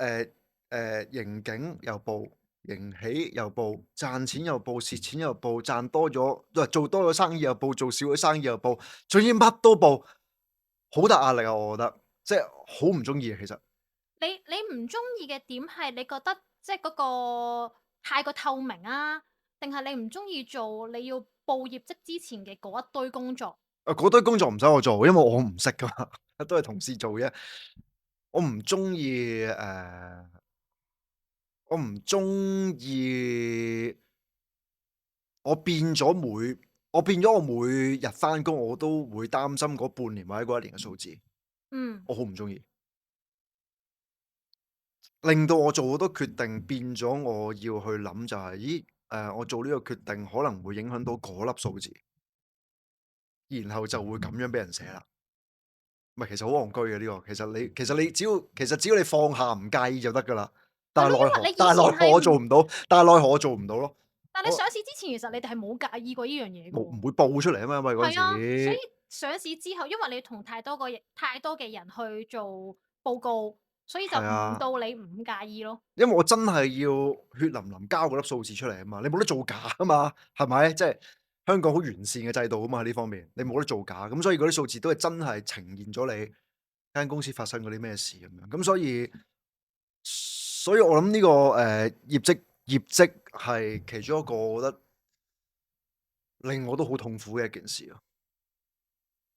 盈警又報，盈喜又報，賺錢又報，蝕錢又報，賺多咗做多咗生意又報，做少咗生意又報，總之乜都報，好大壓力啊！我覺得即係好唔中意啊，其實。你唔中意嘅點係你覺得即係嗰個太過透明啊，定係你唔中意做你要報業績之前嘅嗰一堆工作？嗰堆工作唔使我做，因為我唔識噶嘛，都係同事做啫。我唔中意我唔中意我變咗我每日翻工，我都會擔心嗰半年或者嗰一年嘅數字，嗯，我好唔中意，令到我做好多決定變咗，我要去諗就係，咦我做呢個決定可能會影響到嗰粒數字，然後就會咁樣俾人寫啦。唔係，其實好戇居嘅呢個。其實只要你放下唔介意就得噶啦。但係奈何，係咯因為你以前但係奈何我做唔到，但係奈何我做唔到咯。但你我上市之前，其實你哋係冇介意過呢樣嘢嘅喎。冇唔會報出嚟啊嘛，因為嗰陣係啊，所以時上市之後，因為你同太多嘅人去做報告，所以就唔係啊，到你唔介意咯。因為我真係要血淋淋交嗰粒數字出嚟啊嘛，你冇得造假啊嘛，係咪？即係香港好完善嘅制度啊嘛，喺呢方面你冇得造假，咁所以嗰啲數字都係真係呈現咗你間公司發生嗰啲咩事咁樣，咁所以我諗呢個業績業績係其中一個我覺得令我都好痛苦嘅一件事咯。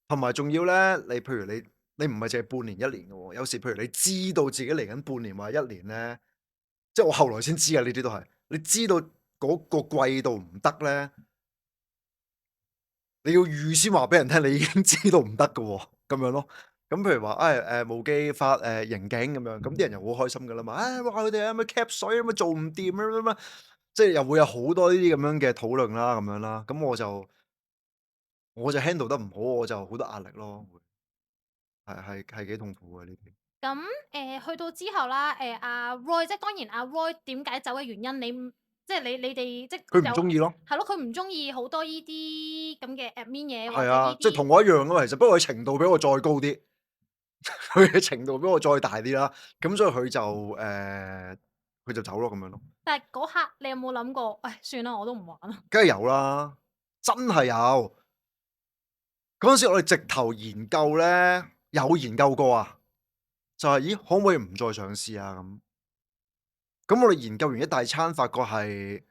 同埋仲要咧，你譬如你唔係淨係半年一年嘅喎，有時譬如你知道自己嚟緊半年或者一年咧，即係我後來先知啊，呢啲都係，你知道嗰個季度唔得咧，你要預先話俾人聽，你已經知道唔得㗎喎，咁樣咯。咁譬如話，無記發盈警咁樣，咁啲人又好開心㗎啦嘛，話佢哋有咩 cap 水，咁做唔掂乜，即係又會有好多呢啲咁樣嘅討論啦，咁樣啦。咁我就 handle 得唔好，我就好多壓力咯，會係幾痛苦嘅呢啲。咁去到之後啦，阿 Roy 即係當然阿 Roy 點解走嘅原因，即係你哋即係佢唔有中意咯，係咯，佢唔中意好多依啲咁嘅 admin 嘢或者係啊，即係依啲同我一樣噶嘛，其實不過佢程度比我再高啲，佢嘅程度比我再大啲啦，咁所以佢就走咯，咁樣咯。但係嗰刻你有冇諗過，唉，算啦，我都唔玩啦。梗係有啦，真係有。嗰陣時我哋直頭研究咧，有研究過啊，就係咦，可唔可以唔再上市啊咁？咁我哋研究完一大餐，發覺係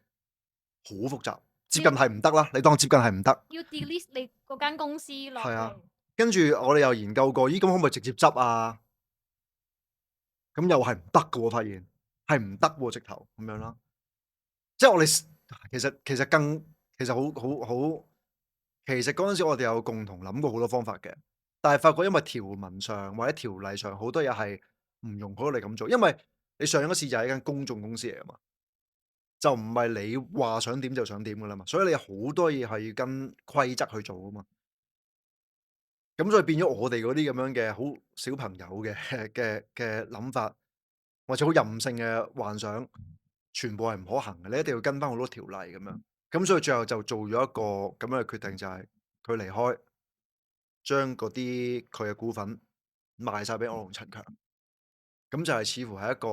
好複雜，接近要係唔得啦，你當接近係唔得。要 delete 你嗰間公司落係啊，嚟。跟住我哋又研究過，咦，咁可唔可以直接執啊？咁又係唔得嘅喎，發現係唔得喎，直頭咁樣啦。即係我哋其實其實嗰陣時我哋有共同諗過好多方法嘅，但係發覺因為條文上或者條例上好多嘢係唔容許我哋咁做，因為你上咗市就係一間公眾公司嚟㗎嘛，就唔係你話想點就想點㗎啦嘛，所以你有好多嘢係要跟規則去做㗎嘛。咁所以變咗我哋嗰啲咁樣嘅好小朋友嘅嘅諗法，或者好任性嘅幻想，全部係唔可行嘅。你一定要跟翻好多條例咁樣。咁所以最後就做咗一個咁樣嘅決定，就係佢離開，將嗰啲佢嘅股份賣晒俾我同陳強。咁就係似乎係一個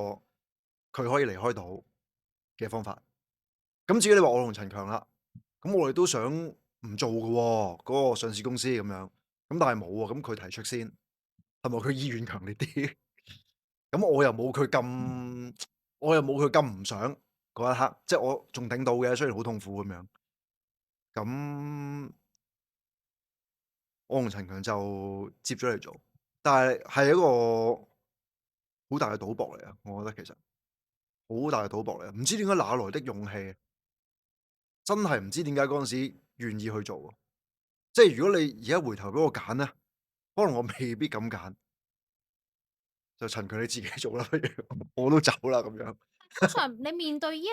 佢可以離開到嘅方法。咁至於你話我同陳強啦，咁我哋都想唔做嘅喎，嗰個上市公司咁樣。咁但係冇喎，咁佢提出先，係咪佢意願強烈啲？咁我又冇佢咁唔想嗰一刻，即係我仲頂到嘅，雖然好痛苦咁樣。咁我同陳強就接咗嚟做，但係係一個好大嘅賭博嚟啊！我覺得其實好大嘅賭博嚟啊！唔知點解哪來的勇氣，真係唔知點解嗰陣時願意去做喎。即係如果你而家回頭俾我揀咧，可能我未必咁揀，就陳強你自己做啦，不如我都走啦咁樣。通常你面對呢一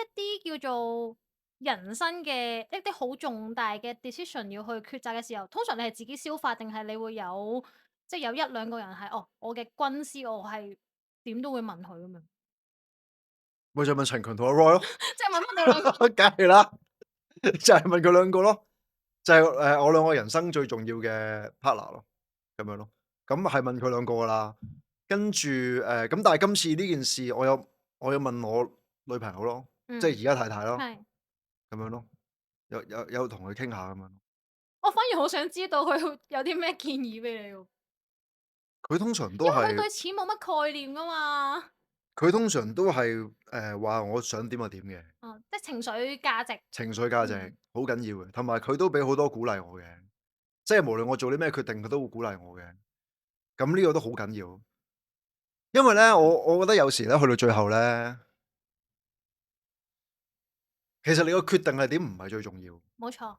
啲叫做人生嘅一啲好重大嘅 decision 要去抉擇嘅時候，通常你係自己消化定係你會有即係有一兩個人係哦，我嘅軍師我係點都會問佢咁樣，咪就問陳強同阿 Roy 咯，即係問翻你兩個。梗係啦，就係問佢兩個咯，就係我兩個人生最重要嘅 partner 咯，咁樣咯。咁係問佢兩個噶啦，跟住咁但係今次呢件事，我有問我女朋友咯，即係嗯，而家太太咯，係。咁樣咯，有同佢傾下咁樣。我反而好想知道佢會有啲咩建議俾你喎，佢通常因為佢都係對錢冇乜概念噶嘛。佢通常都係話我想點就點嘅，哦，即係情緒價值。情緒價值嗯，好緊要嘅，同埋佢都俾好多鼓勵我嘅，即係無論我做啲咩決定，佢都會鼓勵我嘅。咁呢個都好緊要，因為咧，我覺得有時咧，去到最後咧，其實你個決定係點唔係最重要，冇錯。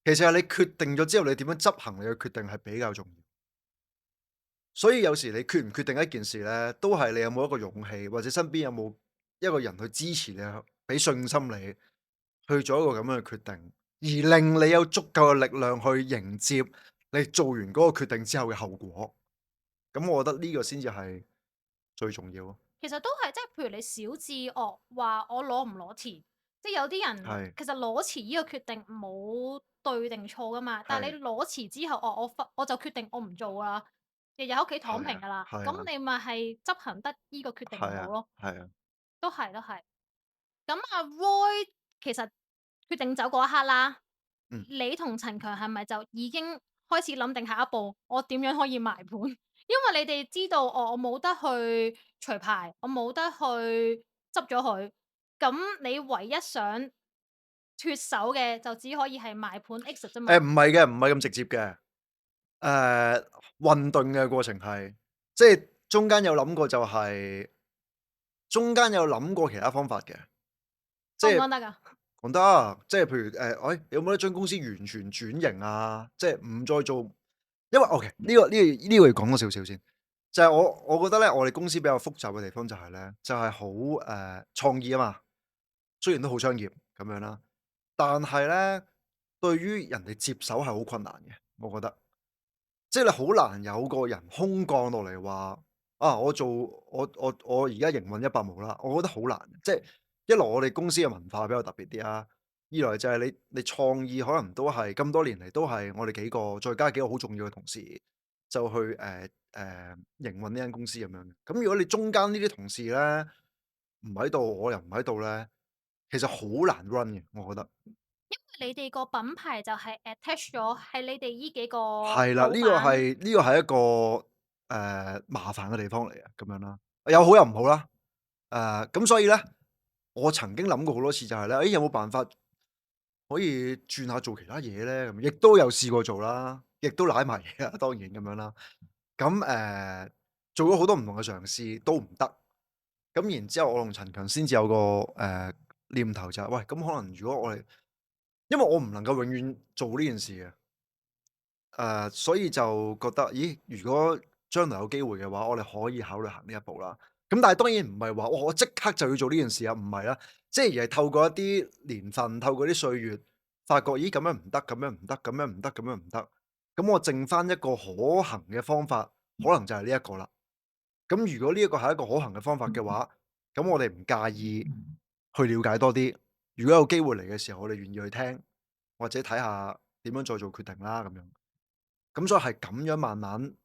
其實係你決定咗之後，你點樣執行你嘅決定係比較重要。所以有時你決唔決定一件事咧，都係你有冇一個勇氣，或者身邊有冇一個人去支持你，俾信心你去做一個咁樣嘅決定，而令你有足夠嘅力量去迎接你做完嗰個決定之後嘅後果。咁我覺得呢個先至係最重要咯。其實都係，即係譬如你小至惡話我攞唔攞錢，即係有啲人係其實攞錢呢個決定冇對定錯噶嘛。但係係你攞錢之後，我就決定我唔做啦，日日喺屋企躺係啊平噶啦。係啊咁你咪係執行得呢個決定唔係啊好咯。係啊，都係都係。咁阿 Roy 其實決定走嗰一刻啦，嗯。你同陳強係咪就已經開始諗定下一步，我點樣可以埋盤？因為你哋知道，我冇得去除牌，我冇得去執咗佢，咁你唯一想脫手嘅就只可以係賣盤 exit 啫誒嘛。唔係嘅，唔係咁直接嘅。混沌嘅過程係，即係中間有諗過其他方法嘅，即係講唔講得㗎？講得，即係譬如有冇得將公司完全轉型啊？即係唔再做，因為 OK 呢個要講多少少先，就係我覺得咧，我哋公司比較複雜嘅地方就係咧，就係好創意啊嘛，雖然都好商業咁樣啦，但係咧對於人哋接手係好困難嘅，我覺得。即係你好難有個人空降落嚟話，啊，我而家營運100毛啦，我覺得好難。即係一來我哋公司嘅文化比較特別啲啊，二來就係你創意可能都係咁多年嚟都係我哋幾個再加幾個好重要嘅同事，就去營運呢間公司咁樣嘅。咁如果你中間呢啲同事咧唔喺度，我又唔喺度咧，其實好難 run 嘅，我覺得。你哋個品牌就係 attach 咗喺你哋依幾個係啦，呢個老闆。係呢個係一個麻煩嘅地方嚟嘅，咁樣啦，有好有唔好啦。咁所以咧，我曾經諗過好多次就係咧，有冇辦法可以轉下做其他嘢咧？咁亦都有試過做啦，亦都舐埋嘢啦，當然咁樣啦。咁做咗好多唔同嘅嘗試都唔得。咁然之後我同陳強先至有個念頭就係，喂，咁可能如果我哋因為我唔能夠永遠做呢件事嘅。所以就覺得，咦，如果將來有機會嘅話，我哋可以考慮行呢一步啦。咁但係當然唔係話，我即刻就要做呢件事啊，唔係啦，即係而係透過一啲年份，透過啲歲月，發覺，咦，咁樣唔得，咁樣唔得，咁樣唔得，咁樣唔得。咁我剩翻一個可行嘅方法，可能就係呢一個啦。咁如果呢一個係一個可行嘅方法嘅話，咁我哋唔介意去了解多啲。如果有機會嚟嘅時候，我哋願意去聽，或者睇下點樣再做決定啦，咁樣。咁所以係咁樣慢慢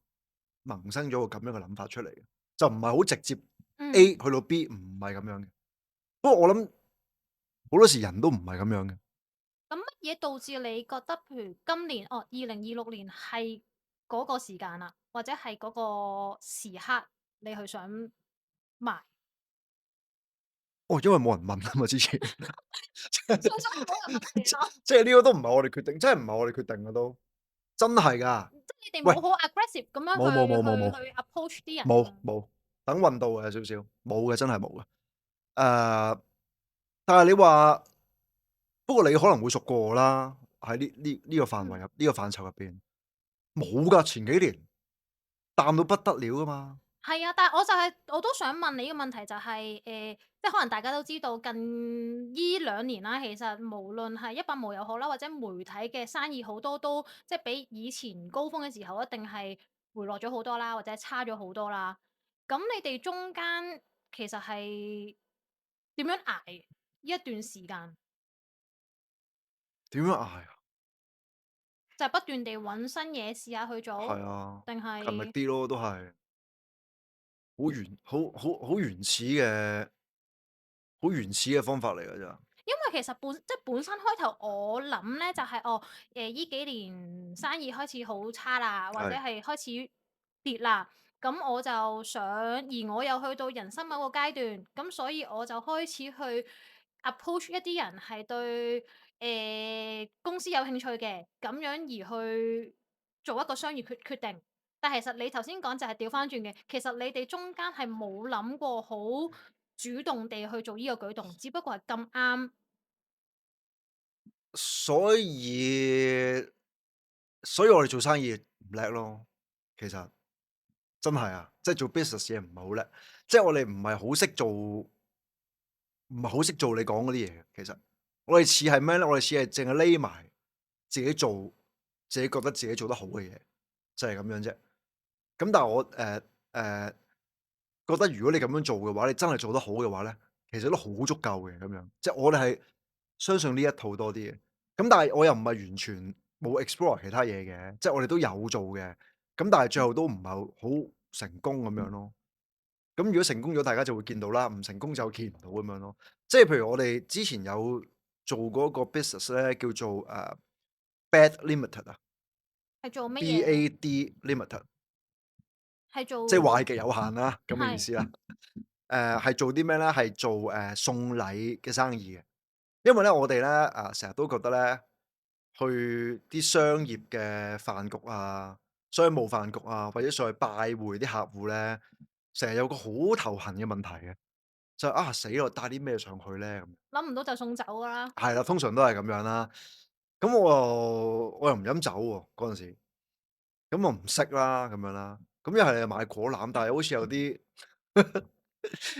萌生咗個咁樣嘅諗法出嚟嘅，就唔係好直接 嗯。A 去到 B，唔係咁樣嘅。不過我諗好多時人都唔係咁樣嘅。咁乜嘢導致你覺得譬如今年2026年係嗰個時間啦，或者係嗰個時刻你去想賣？哦，因為冇人問啊嘛，之前相信冇人問你即咯。即係呢個都唔係我哋決定，真係唔係我哋決定嘅都，真係㗎。即係你哋喂，冇好 aggressive 咁樣冇冇去冇冇冇去 approach 啲人咁樣。冇冇，等運到嘅有少少，冇嘅，真係冇嘅。但係你話，不過你可能會熟過我啦，喺呢個範圍嗯。入呢個範疇入邊，冇㗎，前幾年淡到不得了㗎嘛。係啊，但係我都想問你呢個問題就係即係可能大家都知道近依兩年啦，其實無論係100毛又好啦，或者媒體嘅生意好多都即係比以前高峰嘅時候一定係回落咗好多啦，或者差咗好多啦。咁你哋中間其實係點樣捱呢一段時間？點樣捱啊？就係不斷地揾新嘢試下去做，係啊，定勤力係？啲咯，都係好原始嘅方法嚟㗎咋。因為其實即係本身開頭我諗咧就係、依幾年生意開始好差啦，或者係，係開始跌啦，咁我就想，而我又去到人生某個階段，咁所以我就開始去 approach 一啲人係對公司有興趣嘅，咁樣而去做一個商業決定。但其實你頭先講就係調翻轉嘅，其實你哋中間係冇諗過好主動地去做呢個舉動，只不過係咁啱。所以所以我哋做生意唔叻咯，其實真係啊，即係做 business 嘢唔係好叻，即係我哋唔係好識做你講嗰啲嘢嘅，其實我哋似係咩咧？我哋似係淨係匿埋自己做，自己覺得自己做得好嘅嘢，就係咁樣啫。咁但係我覺得如果你咁樣做嘅話，你真係做得好嘅話咧，其實都好足夠嘅咁樣。即係我哋係相信呢一套多啲嘅。咁但係我又唔係完全冇 explore 其他嘢嘅，即係我哋都有做嘅。咁但係最後都唔係好成功咁樣咯。咁如果成功咗，大家就會見到啦；唔成功就見唔到咁樣咯。即係譬如我哋之前有做過一個 business 咧，叫做Bad Limited 啊係做乜嘢嘅？，BAD Limited，係即係壞做極有限啦，咁嘅意係。思啦。係做啲咩咧？係做送禮嘅生意嘅。因為咧我哋咧成日都覺得咧，去啲商業嘅飯局啊、商務飯局啊，或者上去拜會啲客戶咧，成日有個好頭痕嘅問題嘅，就係死啦，帶啲咩上去咧咁。諗唔到就送走㗎啦。係啦，通常都係咁樣啦。咁我又唔飲酒喎嗰陣時，咁我唔識啦咁樣啦。咁一係就買果籃，但係好似有啲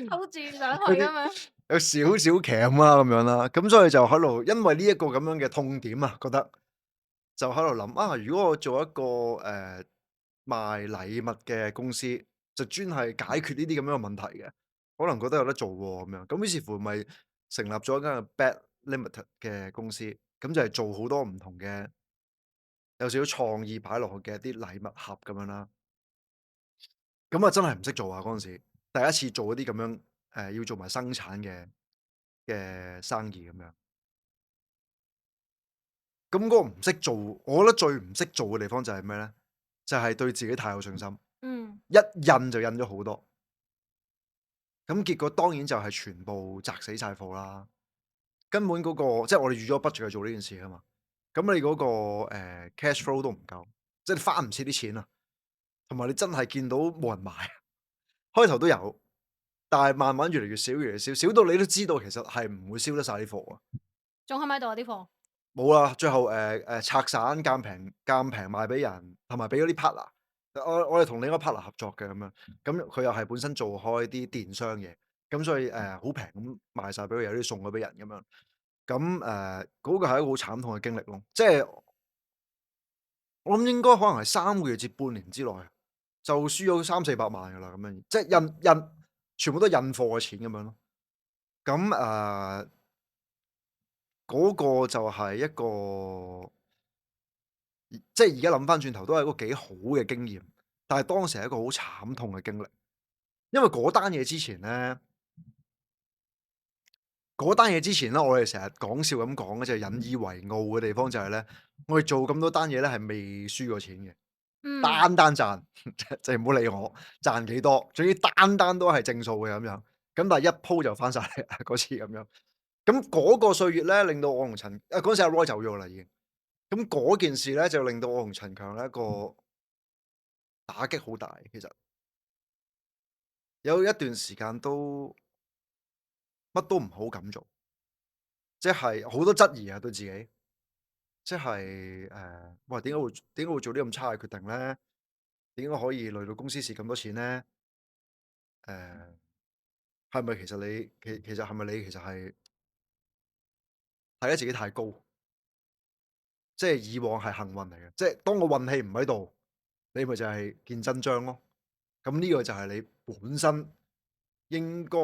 抽住上有啲去咁樣。有少少僾啦咁樣啦。咁所以就喺度，因為呢一個咁樣嘅痛點啊，覺得就喺度諗如果我做一個賣禮物嘅公司，就專係解決呢啲咁樣嘅問題嘅，可能覺得有得做喎咁樣。咁於是乎咪成立咗一間 Bad Limited 嘅公司，咁就係做好多唔同嘅有少少創意擺落去嘅一啲禮物盒咁樣啦。咁真係唔識做啊嗰陣時，第一次做一啲咁樣要做埋生產嘅生意咁樣。咁嗰個唔識做，我覺得最唔識做嘅地方就係咩咧？就係對自己太有信心，嗯。一印就印咗好多。咁結果當然就係全部砸死晒貨啦。根本嗰個即係我哋預咗 budget 去做呢件事啊嘛。咁你嗰個cash flow 都唔夠，即係你翻唔切啲錢啊。同埋你真係見到冇人買，開頭都有，但係慢慢越嚟越少，越嚟越少，少到你都知道其實係唔會燒得晒啲貨啊。仲喺咪喺度啊啲貨？冇啦，最後拆散間平賣俾人，同埋俾嗰啲 partner。我哋同另一個 partner 合作嘅咁樣，咁佢又係本身做開啲電商嘅，咁所以好平咁賣晒俾佢，有啲送咗俾人咁樣。咁嗰個係一個好慘痛嘅經歷咯，即係我諗應該可能係3個月至半年之內，就輸咗300-400萬噶啦，咁樣即係印全部都係印貨嘅錢咁樣咯。咁嗰個就係一個即係而家諗翻轉頭都係一個幾好嘅經驗，但係當時係一個好慘痛嘅經歷，因為嗰單嘢之前咧，我哋成日講笑咁講嘅就係引以為傲嘅地方就係咧，我哋做咁多單嘢咧係未輸過錢嘅，嗯。單單賺，就唔好理我賺幾多，總之單單都係正數嘅咁樣。咁但係一鋪就翻晒嚟啦嗰次咁樣。咁嗰個歲月咧，令到我同嗰陣時阿 Roy 走咗啦已經。咁嗰件事咧就令到我同陳強咧一個打擊好大，其實有一段時間都乜都唔好咁做，即係好多質疑啊對自己，即係喂點解會做啲咁差嘅決定咧？點解可以累到公司蝕咁多錢咧？誒係咪其實你其實係咪你其實係睇得自己太高？即係以往係幸運嚟嘅，即係當個運氣唔喺度，你咪就係見真章咯。咁呢個就係你本身應該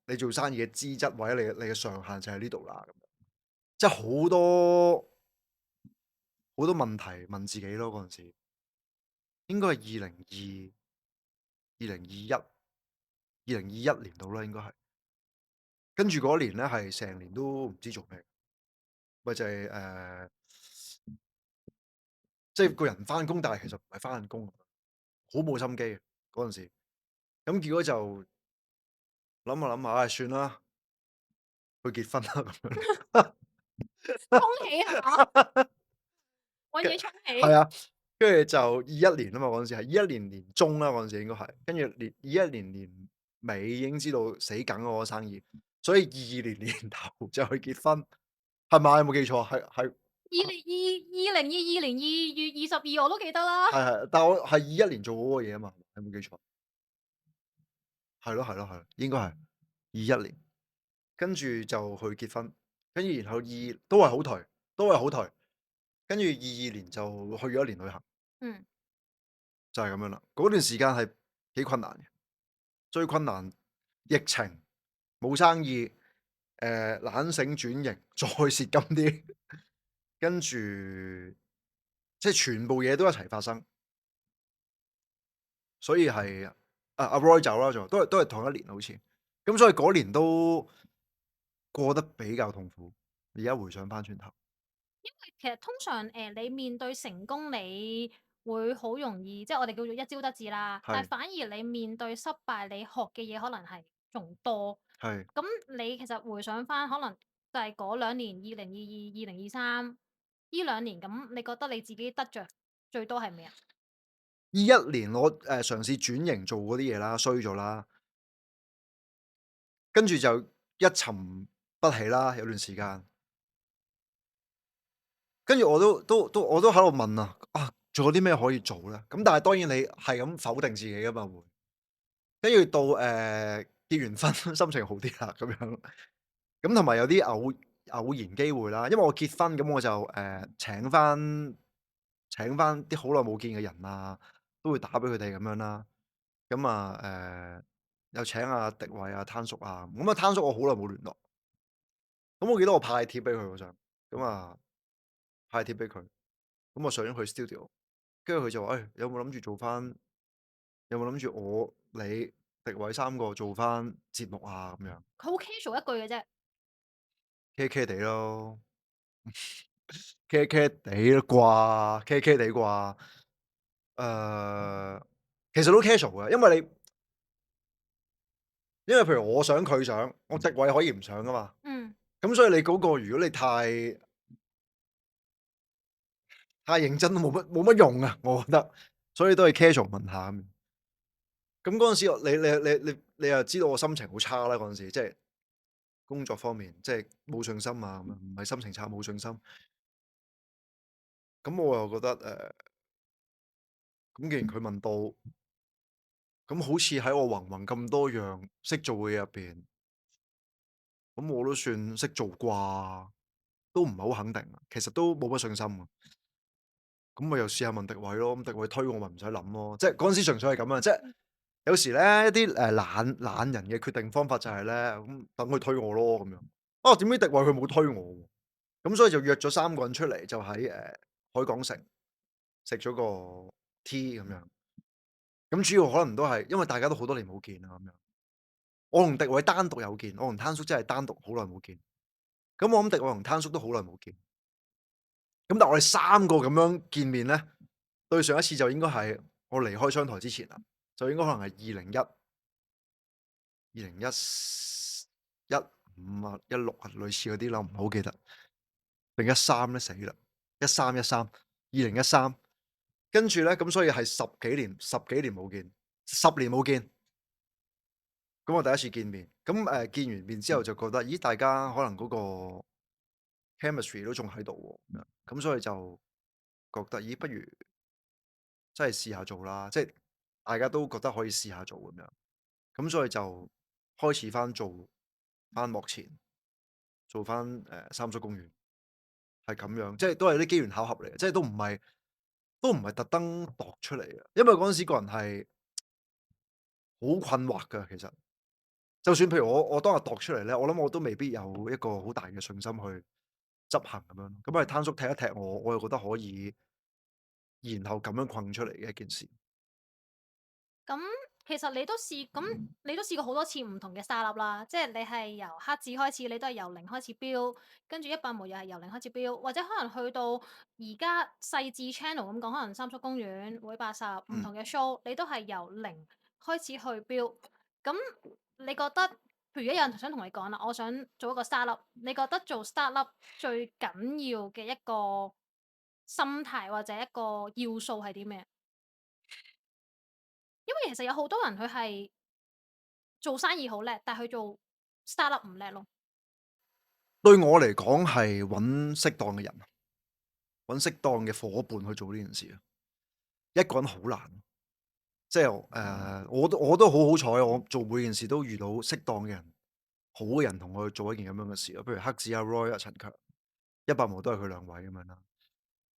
你做生意嘅資質或者你嘅上限就喺呢度啦，咁樣。即係好多問題問自己咯，嗰陣時應該係2021度啦，應該係。跟住嗰年咧係成年都唔知做咩，咪就係即係個人翻工，但係其實唔係翻緊工，好冇心機嘅嗰陣時。咁結果就諗下諗下，算啦，去結婚啦咁樣。沖喜係嘛？揾嘢沖喜。係啊，跟住就21年啊嘛，嗰陣時係21年年中啦，嗰陣時應該係，跟住21年年尾已經知道死梗嗰個生意，所以22年年頭就去結婚，係咪？有冇記錯啊？係2022年2月22我都記得啦。係，但係我係21年做嗰個嘢啊嘛，有冇記錯？係咯係咯係咯，應該係21年，跟住就去結婚，跟住然後都係好頹，都係好頹，跟住22年就去咗一年旅行。嗯。就係咁樣啦，嗰段時間係幾困難嘅，最困難疫情，冇生意，懶醒轉型，再蝕金啲，跟住即係全部嘢都一齊發生，所以係阿 Roy 走啦，都係同一年好似，咁所以嗰年都過得比較痛苦。而家回想翻轉頭，其實通常你面對成功，你會好容易，即係我哋叫做一朝得志啦。但係係反而你面對失敗，你學嘅嘢可能係仲多。係。咁你其實回想翻，可能就係嗰兩年2022、2023呢兩年，咁你覺得你自己得着最多係咩啊？21年我嘗試轉型做嗰啲嘢啦，衰咗啦，跟住就一沉不起啦，有段時間。跟住我都喺度問啊，仲有啲咩可以做咧？咁但係當然你係咁否定自己噶嘛會，跟住到結完婚心情好啲啦咁樣，咁同埋有啲偶然機會啦，因為我結婚咁我就請翻啲好耐冇見嘅人啊，都會打俾佢哋咁樣啦。咁啊又請阿迪偉啊、攤叔啊，咁啊攤叔我好耐冇聯絡，咁我記得我派帖俾佢嗰陣，咁啊派帖俾佢，咁我上咗佢 studio。跟住佢就話：「有冇諗住做翻？有冇諗住我、你、迪偉三個做翻節目啊？」咁樣佢好 casual 一句嘅啫。，K K 地咯，K K 地啦啩，K K 地啩。誒，其實都 casual 嘅，因為譬如我想佢想，我迪偉可以唔想噶嘛。嗯。咁所以你嗰個如果你太認真都冇乜用啊，我覺得。所以都係 casual 問下咁。咁嗰陣時我你又知道我心情好差啦，嗰陣時即係工作方面，即係冇信心啊，咁樣唔係心情差，冇信心。咁我又覺得咁既然佢問到，咁好似喺我芸芸咁多樣識做嘅嘢入邊，咁我都算識做啩，都唔係好肯定啊，其實都冇乜信心啊。咁咪又試下問迪偉咯，咁迪偉推我咪唔使諗咯，即係嗰陣時純粹係咁啊，即係有時咧一啲懶人嘅決定方法就係咧，咁等佢推我咯咁樣。點知迪偉佢冇推我喎，咁所以就約咗三個人出嚟，就喺海港城食咗個 tea 咁樣。咁主要可能都係因為大家都好多年冇見啦咁樣。我同迪偉單獨有見，我同攤叔真係單獨好耐冇見。咁我諗迪偉同攤叔都好耐冇見。咁但係我哋三個咁樣見面咧，對上一次就應該係我離開商台之前啦，就應該可能係2015啊、16啊，類似嗰啲啦，我唔係好記得。定13咧，死啦！2013，跟住咧，咁所以係十幾年冇見10年冇見。咁我第一次見面，咁見完面之後就覺得，咦，大家可能嗰個 chemistry 都仲喺度喎，咁樣，咁所以就覺得，咦，不如真係試下做啦，即係大家都覺得可以試下做咁樣，咁所以就開始做翻幕前，做翻三叔公園，係咁樣，即係都係啲機緣巧合嚟嘅，即係都唔係特登度出嚟嘅，因為嗰陣時個人係好困惑㗎，其實。就算譬如我當日度出嚟咧，我諗我都未必有一個好大嘅信心去執行咁樣，咁係攤叔踢一踢我，我又覺得可以，然後咁樣困出嚟嘅一件事。咁其實你都試過好多次唔同嘅 startup 啦，即係你係由黑紙開始，你都係由零開始 build，跟住100毛又係由零開始 build，或者可能去到而家細緻 channel 咁講，可能三叔公園、會80唔嗯。同嘅 show，你都係由零開始去 build。咁你覺得，譬如有人想同你講啦，我想做一個 startup，你覺得做 startup 最緊要嘅一個心態或者一個要素係啲咩？因為其實有好多人佢係做生意好叻，但係佢做 startup 唔叻咯。對我嚟講係揾適當嘅人，揾適當嘅伙伴去做呢件事啊，一個人好難。即係我都好好彩，我做每件事都遇到適當嘅人，好嘅人同我去做一件咁樣嘅事咯。譬如黑子阿 Roy 阿陳強，100毛都係佢兩位咁樣啦。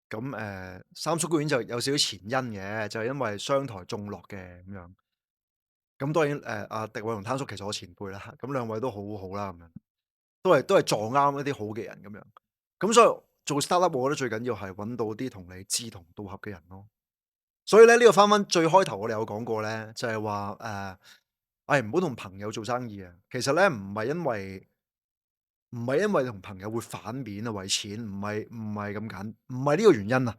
咁三叔公園就有少少前因嘅，就係因為商台眾落嘅咁樣。咁當然阿迪偉同攤叔其實我前輩啦，咁兩位都好好啦咁樣，都係撞啱一啲好嘅人咁樣。咁所以做 startup 我覺得最緊要係揾到啲同你志同道合嘅人咯。所以咧，呢個翻最開頭我哋有講過咧，就係話唔好同朋友做生意啊。其實咧唔係因為同朋友會反面啊，為錢，唔係咁唔係呢個原因啊。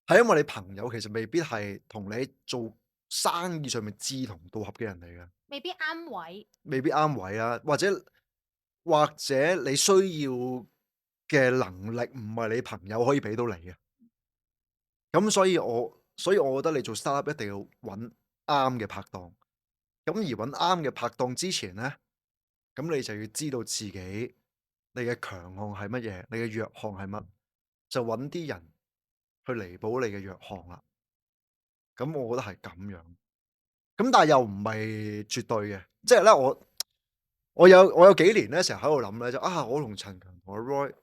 係因為你朋友其實未必係同你做生意上面志同道合嘅人嚟嘅，未必啱位。未必啱位啦，或者你需要嘅能力唔係你朋友可以俾到你嘅。咁所以我覺得你做 startup 一定要揾啱嘅拍檔。咁而揾啱嘅拍檔之前咧，咁你就要知道自己你嘅強項係乜嘢，你嘅弱項係乜，就揾啲人去彌補你嘅弱項啦。咁我覺得係咁樣。咁但係又唔係絕對嘅，即係咧我有幾年咧，成日喺度諗咧，我同陳強同阿 Roy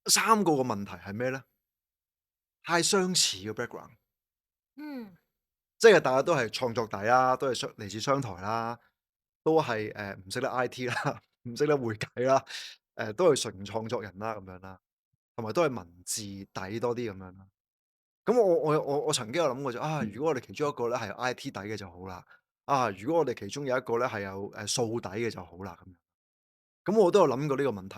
三個嘅問題係咩咧？太相似嘅 background。嗯。即係大家都係創作底啦，都係嚟自商台啦，都係唔識得 IT 啦，唔識得會計啦，都係純創作人啦咁樣啦，同埋都係文字底多啲咁樣啦。咁我曾經有諗過如果我哋其中一個咧係有 IT 底嘅就好啦，如果我哋其中有一個咧係有數底嘅就好啦咁樣。咁我都有諗過呢個問題，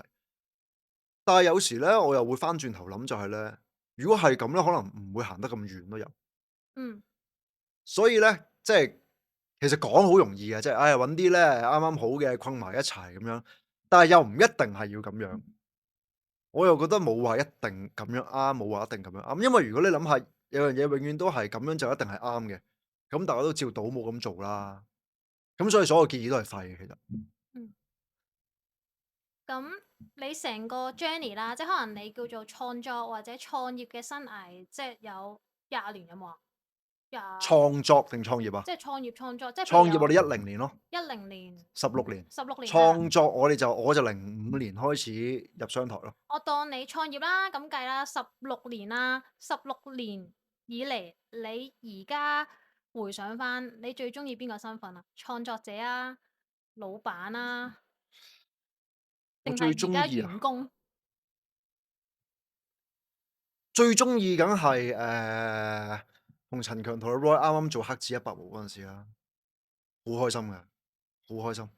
但係有時咧我又會翻轉頭諗就係咧，如果係咁咧，可能唔會行得咁遠咯又。嗯。所以咧，即係其實講好容易嘅，即係揾啲咧啱啱好嘅困埋一齊咁樣，但係又唔一定係要咁樣。我又覺得冇話一定咁樣啱，冇話一定咁樣啱。因為如果你諗下，有樣嘢永遠都係咁樣就一定係啱嘅，咁大家都照倒冇咁做啦。咁所以所有建議都係廢嘅，其實。嗯。咁你成個 journey 啦，即係可能你叫做創作或者創業嘅生涯，即係有20年有冇啊？廿創作定創業啊？即係創業創作，即係譬如創業我有哋10年咯，10年、16年。16年係啦。創作我就05年開始入商台咯。我當你創業啦，咁計啦，16年啦，16年以嚟，你而家回想翻，你最中意邊個身份啊？創作者啊，老闆啊，定係我最而家中意啊，員工？最中意梗係同陳強同阿 Roy 啱啱做黑子100毛嗰陣時啦，好開心嘅，好開心，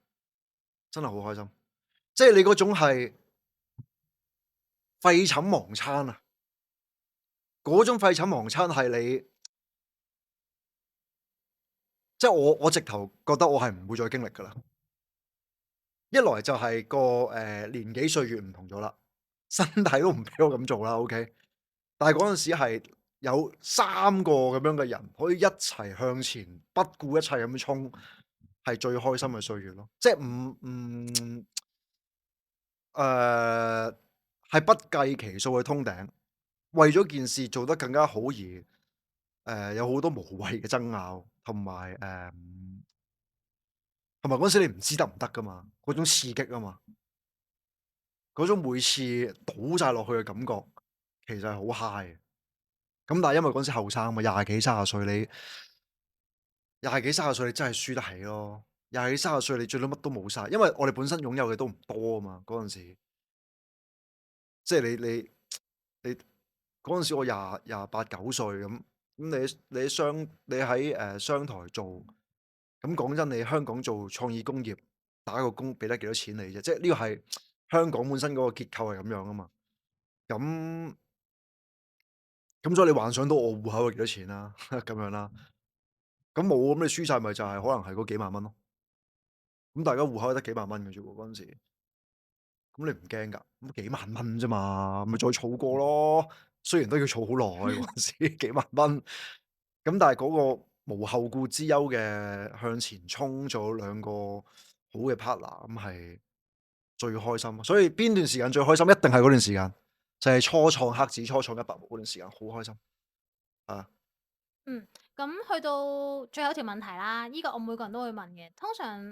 真係好開心。即係你嗰種係廢寢忘餐啊！嗰種廢寢忘餐係你即係我直頭覺得我係唔會再經歷㗎啦。一來就係個年紀歲月唔同咗啦，身體都唔俾我咁做啦，OK。但係嗰陣時係有3個咁樣嘅人可以一齊向前，不顧一切咁樣衝，係最開心嘅歲月咯。即係係不計其數去通頂，為咗件事做得更加好而有好多無謂嘅爭拗，同埋嗰陣時你唔知得唔得㗎嘛，嗰種刺激啊嘛，嗰種每次倒晒落去嘅感覺，其實係好 high 嘅。咁但係因為嗰陣時後生啊嘛，廿幾30歲廿幾30歲你真係輸得起咯。廿幾30歲你最多乜都冇晒，因為我哋本身擁有嘅都唔多啊嘛，嗰陣時。即係你嗰陣時我廿八九歲咁，你喺商台做，咁講真，你香港做創意工業打個工俾得幾多錢你啫？即係呢個係香港本身嗰個結構係咁樣啊嘛。咁所以你幻想到我戶口係幾多錢啦，咁樣啦。咁冇咁你輸晒咪就係可能係嗰幾萬蚊咯。咁大家戶口得幾萬蚊嘅啫喎，嗰陣時。咁你唔驚㗎？咁幾萬蚊啫嘛，咪再儲過咯。雖然都要儲好耐嗰陣時幾萬蚊，咁但係嗰個無後顧之憂嘅向前衝咗2個好嘅 partner，咁係最開心。所以邊段時間最開心？一定係嗰段時間，就係初創黑子、初創100毛嗰段時間，好開心。啊，嗯，咁去到最後一條問題啦，呢個我每個人都會問嘅。通常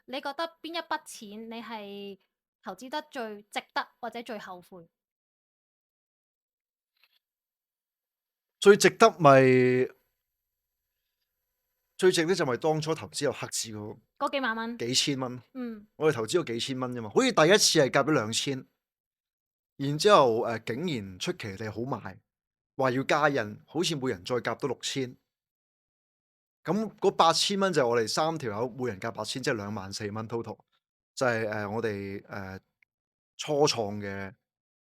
你覺得邊一筆錢你係投資得最值得或者最後悔？最值得咪最值得就咪當初投資入黑子嗰嗰幾萬蚊？幾千蚊，嗯。我哋投資咗幾千蚊啫嘛，好似第一次係夾咗2000，然之後竟然出奇地好賣。話要加印，好似每人再夾多6000，咁嗰8000蚊就係我哋3條友每人夾8000，即係24000蚊 total，就係我哋初創嘅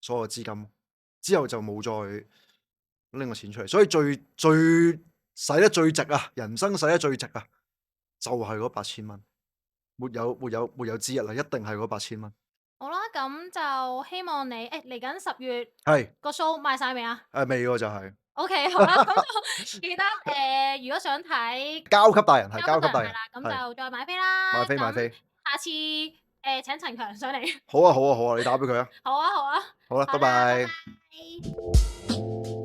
所有資金，之後就冇再拎個錢出嚟，所以最使得最值啊，人生使得最值啊，就係嗰8000蚊，沒有之一啦，一定係嗰8000蚊。好啦，咁就希望你嚟緊10月係，個 show 賣晒未啊未喎就係。？OK，好啦，咁就記得如果想睇交給大人，係交給大人，交給大人係啦，咁係，就再買飛啦。買飛買咁飛。下次請陳強上嚟。好啊好啊好啊，你打俾佢啊。好啊好啊，好啦，好啦，拜拜拜。拜。